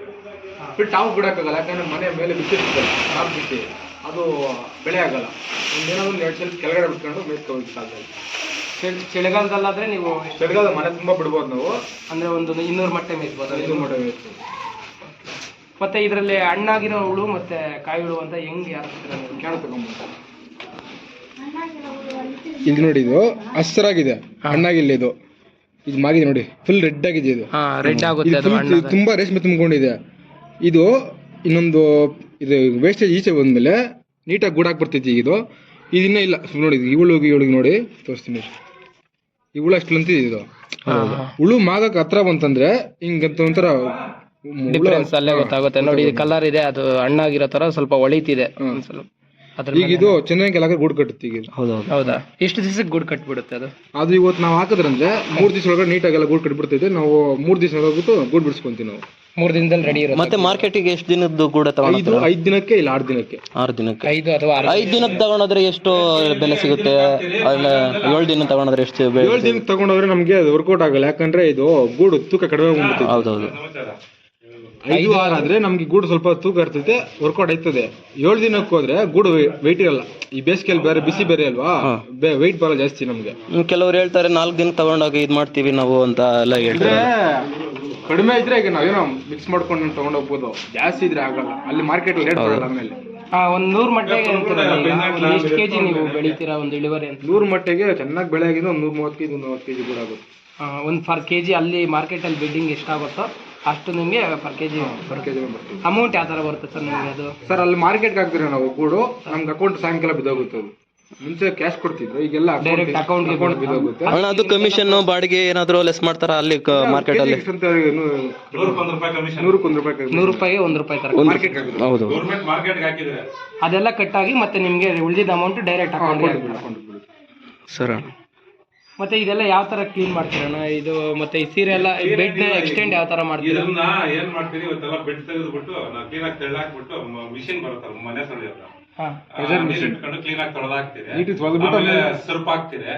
ಬಿಟ್ಟು ಟಾಪ್ ಬಿಡೋಕ್ಕಾಗಲ್ಲ, ಯಾಕಂದ್ರೆ ಮನೆ ಮೇಲೆ ಬಿಸಿರ್ತದೆ, ಟಾಪ್ ಬಿಟ್ಟು ಅದು ಬೆಳೆ ಆಗಲ್ಲ. ಒಂದೇನೋ ಒಂದು 2 ಸಲ ಕೆಳಗಡೆ ಬಿಟ್ಕೊಂಡು ಮೇಯಿಸ್ಕೋಬೇಕು ಈ ಕಾಲದಲ್ಲಿ. ಚಳಿಗಾಲದಲ್ಲಾದ್ರೆ ನೀವು ಚಳಿಗಾಲ ಮನೆ ತುಂಬಾ ಬಿಡ್ಬೋದು ನಾವು. ಅಂದ್ರೆ ಒಂದು 200 ಮೊಟ್ಟೆ ಮೇಯ್ಬೋದು. 500 ಮೊಟ್ಟೆ ಮೇಯ್ತು. ಮತ್ತೆ ಇದರಲ್ಲಿ ಹಣ್ಣಾಗಿರೋ ಹುಳು ಮತ್ತೆ ಕಾಯಿ ಹುಳು ಅಂತ ಹೆಂಗ್ ಯಾರು ಕ್ಯಾನ್ ತಗೊಂಡ್ಬಂದು ಇಲ್ಲಿ ನೋಡಿ, ಇದು ಹಸಿರಾಗಿದೆ, ಹಣ್ಣಾಗಿಲ್ಲ ಇದು. ಇದು ಮಾಗಿದೆ ನೋಡಿ, ಫುಲ್ ರೆಡ್ ಆಗಿದೆ. ಇದು ರೆಡ್ ಆಗುತ್ತೆ, ತುಂಬಾ ರೇಷ್ಮೆ ತುಂಬಿಕೊಂಡಿದೆ. ಇದು ಇನ್ನೊಂದು ಇದು ವೇಸ್ಟೇಜ್ ಈಚೆ ಬಂದ್ಮೇಲೆ ನೀಟಾಗಿ ಗೂಡಾಕ್ ಬರ್ತೈತಿ. ಇದು ಇನ್ನೂ ಇಲ್ಲ ನೋಡಿ, ಇವಳಿಗೆ ನೋಡಿ ತೋರಿಸ್ತೀನಿ. ಈ ಹುಳು ಅಷ್ಟಂತ ಇದು ಹುಳು ಮಾಗಕ್ಕೆ ಹತ್ರ ಬಂತಂದ್ರೆ ಹಿಂಗಂತ ಒಂಥರ ಡಿಫರೆನ್ಸ್ ಅಲ್ಲೇ ಗೊತ್ತಾಗುತ್ತೆ ನೋಡಿ. ಕಲರ್ ಇದೆ, ಅದು ಹಣ್ಣಾಗಿರೋ ತರ ಸ್ವಲ್ಪ ಹೊಳಿತಿದೆ. ಈಗ ಇದು ಚೆನ್ನಾಗಿ ಗೂಡು ಕಟ್ಟುತ್ತೆ. ಈಗ ಹೌದಾ? ಎಷ್ಟು ದಿವಸಕ್ಕೆ ಗೂಡು ಕಟ್ಬಿಡುತ್ತೆ ಅದು ಇವತ್ತು ನಾವು ಹಾಕಿದ್ರಂದ್ರೆ 3 ದಿವಸ ಒಳಗಡೆ ನೀಟಾಗೆಲ್ಲ ಗೂಡು ಕಟ್ಬಿಡ್ತೈತೆ. ನಾವು 3 ದಿವಸ ಹೋಗ್ಬಿಟ್ಟು ಗೂಡು ಬಿಡಿಸ್ಕೊಂತೀವಿ ನಾವು. 3 ದಿನದಲ್ಲಿ ರೆಡಿ ಇರುತ್ತೆ. ಮತ್ತೆ ಮಾರ್ಕೆಟಿಗೆ ಎಷ್ಟು ದಿನದ್ದು ಕೂಡ ತಗೊಂಡು? 5 ದಿನಕ್ಕೆ ಇಲ್ಲ 6 ದಿನಕ್ಕೆ. 6 ದಿನಕ್ಕೆ. 5 ಅಥವಾ 5 ದಿನಕ್ಕೆ ತಗೊಂಡೋದ್ರೆ ಎಷ್ಟು ಬೆಲೆ ಸಿಗುತ್ತೆ? ಅಲ್ಲ 7 ದಿನ ತಗೊಂಡ್ರೆ ಎಷ್ಟು ಬೆಲೆ? 7 ದಿನಕ್ಕೆ ತಗೊಂಡೋದ್ರೆ ನಮ್ಗೆ ಅದು ವರ್ಕೌಟ್ ಆಗಲ್ಲ. ಯಾಕಂದ್ರೆ ಇದು ಗೂಡು ತೂಕ ಕಡಿಮೆ ಆಗ್ಬಿಡುತ್ತೆ. ಹೌದೌದು. 5 6 ಆದ್ರೆ ನಮ್ಗೆ ಗೂಡು ಸ್ವಲ್ಪ ತೂಕ ಇರ್ತೈತೆ, ವರ್ಕೌಟ್ ಆಯ್ತದೆ. 7 ದಿನಕ್ಕೆ ಹೋದ್ರೆ ಗೂಡು ವೆಯ್ಟ್ ಇರಲ್ಲ. ಈ ಬೇಸಿಗೆಯಲ್ಲಿ ಬೇರೆ ಬಿಸಿ ಬೇರೆ ಅಲ್ವಾ, ವೆಯ್ಟ್ ಬರಲ್ಲ ಜಾಸ್ತಿ ನಮ್ಗೆ. ಕೆಲವ್ರು ಹೇಳ್ತಾರೆ 4 ದಿನ ತಗೊಂಡೋಗಿ ಇದ್ ಮಾಡ್ತೀವಿ ನಾವು ಅಂತ ಎಲ್ಲ ಹೇಳ್ತಾರೆ. ಕಡಿಮೆ ಇದ್ರೆ ಈಗ ನಾವೇನೋ ಮಿಕ್ಸ್ ಮಾಡ್ಕೊಂಡು ತಗೊಂಡೋಗ್ಬೋದು. ಜಾಸ್ತಿ ಇದ್ರೆ ಆಗಲ್ಲ, ಅಲ್ಲಿ ಮಾರ್ಕೆಟ್ ರೇಟ್ ಬರಲ್ಲ. ಆಮೇಲೆ ಒಂದು 100 ಮೊಟ್ಟೆಗೆ ಎಷ್ಟು ಕೆಜಿ ನೀವು ಬೆಳಿತೀರಾ ಒಂದು ಇಳುವರಿ ಅಂತ? 100 ಮೊಟ್ಟೆಗೆ ಚೆನ್ನಾಗಿ ಬೆಳೆ ಆಗಿದೆ ಒಂದು 130 ಕೆಜಿ 140 ಕೆಜಿ ಕೂಡ ಆಗುತ್ತೆ. ಒಂದು ಪರ್ ಕೆಜಿ ಅಲ್ಲಿ ಮಾರ್ಕೆಟಲ್ಲಿ ಬಿಡ್ಡಿಂಗ್ ಎಷ್ಟಾಗುತ್ತೋ ಅಷ್ಟು ನಿಮಗೆ ಪರ್ ಕೆಜಿ ಬರ್ತದೆ. ಅಮೌಂಟ್ ಯಾವ ಥರ ಬರುತ್ತೆ ಸರ್ ನಿಮಗೆ ಅದು? ಸರ್ ಅಲ್ಲಿ ಮಾರ್ಕೆಟ್ಗೆ ಹಾಕ್ತೀವಿ ನಾವು ಗೂಡು, ನಮ್ಗೆ ಅಕೌಂಟ್ ಸಾಯಂಕಾಲ ಬಿದ್ದೋಗುತ್ತೆ. ಅದು ಮುಂಚೆ ಕ್ಯಾಶ್ ಕೊಡ್ತಿದ್ರು, ಈಗೆಲ್ಲ ಡೈರೆಕ್ಟ್ ಅಕೌಂಟ್ ಬಿದ್ದೋಗುತ್ತೆ. ಅಣ್ಣ ಅದು ಕಮಿಷನ್ ಬಾಡಿಗೆ ಏನಾದ್ರು ಲೆಸ್ ಮಾಡ್ತಾರ ಅಲ್ಲಿ ಮಾರ್ಕೆಟ್ ಅಲ್ಲಿ? 100 ರೂಪಾಯಿಗೆ 1 ರೂಪಾಯಿ ತರ ಮಾರ್ಕೆಟ್. ಹೌದು. ಅದೆಲ್ಲ ಕಟ್ಟಾಗಿ ಮತ್ತೆ ನಿಮಗೆ ಉಳಿದಿದ್ದ ಅಮೌಂಟ್ ಡೈರೆಕ್ಟ್ ಅಕೌಂಟ್. ಸರ್ ಮತ್ತೆ ಇದೆಲ್ಲ ಯಾವ ತರ ಕ್ಲೀನ್ ಮಾಡ್ತೀರಣ್ಣ? ಇದು ಮತ್ತೆ ಈ ಸೀರೆ ಎಲ್ಲ ಬೆಡ್ ಎಕ್ಸ್ಟೆಂಡ್ ಯಾವ ತರ ಮಾಡ್ತೀರಾ? ಏನ್ ಮಾಡ್ತೀವಿ ಇವತ್ತೆಲ್ಲ ಬೆಡ್ ತೆಗೆದ್ಬಿಟ್ಟು ಕ್ಲೀನ್ ಆಗಿ ತೆಳ್ಳಾಕ್ಬಿಟ್ಟು ಮಿಷಿನ್ ಬರುತ್ತಲ್ಲ ಮನೆ ತೊಳೆಯೋದು, ಇಟ್ಕೊಂಡು ಕ್ಲೀನ್ ಆಗಿ ತೊಳೆದಾಕ್ತೀರಿ, ಸರ್ಪ್ ಹಾಕ್ತೀರಿ,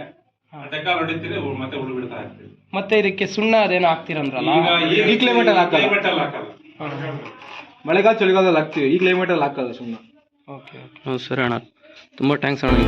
ಡೆಕಾಲ್ ಹೊಡಿತೀರಿ, ಮತ್ತೆ ಉಳು ಬಿಡ್ತಾ ಹಾಕ್ತೀವಿ. ಮತ್ತೆ ಇದಕ್ಕೆ ಸುಣ್ಣ ಅದೇನೋ ಹಾಕ್ತಿರಂದ್ರಲ್ಲ, ಈ ಕ್ಲೈಮೇಟ್ ಅಲ್ಲಿ ಹಾಕಲ್ಲ. ಮಳೆಗಾಲ ಚಳಿಗಾಲದಲ್ಲಿ ಹಾಕ್ತಿವಿ, ಈ ಕ್ಲೈಮೇಟ್ ಅಲ್ಲಿ ಹಾಕಲ್ಲ ಸುಣ್ಣ. ಓಕೆ. ಹೌದು ಸರ್ ಅಣ್ಣ, ತುಂಬಾ ಥ್ಯಾಂಕ್ಸ್ ಅಣ್ಣ.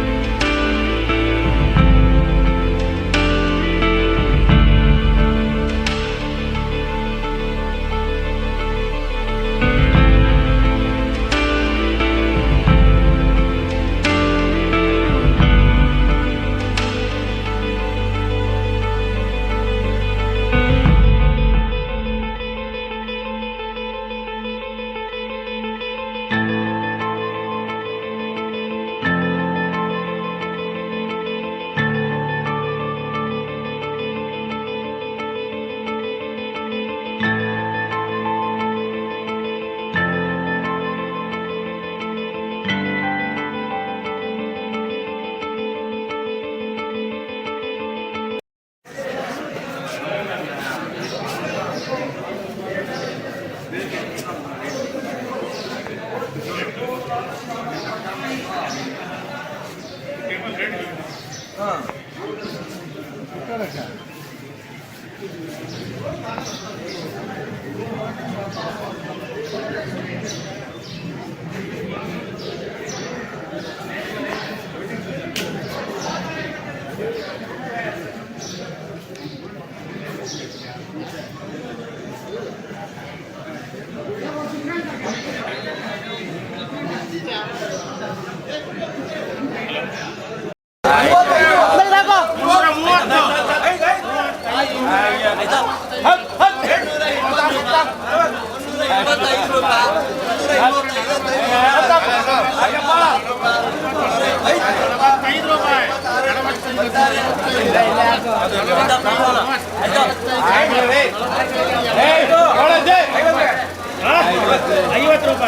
ರೂಪಾಯಿ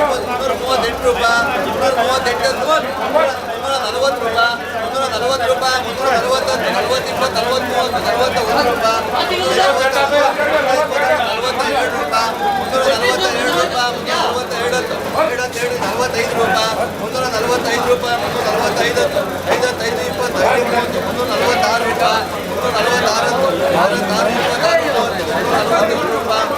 338 ರೂಪಾಯಿ, 338, 340 ರೂಪಾಯಿ, 340 ರೂಪಾಯಿ, 340, 40, 20, 40, 30, 41 ರೂಪಾಯಿ, 42 ರೂಪಾಯಿ, 342 ರೂಪಾಯಿ, 45 ರೂಪಾಯಿ, 345 ರೂಪಾಯಿ, 345, 55, 25, 346 ರೂಪಾಯಿ, 346, 46, 24 ರೂಪಾಯಿ,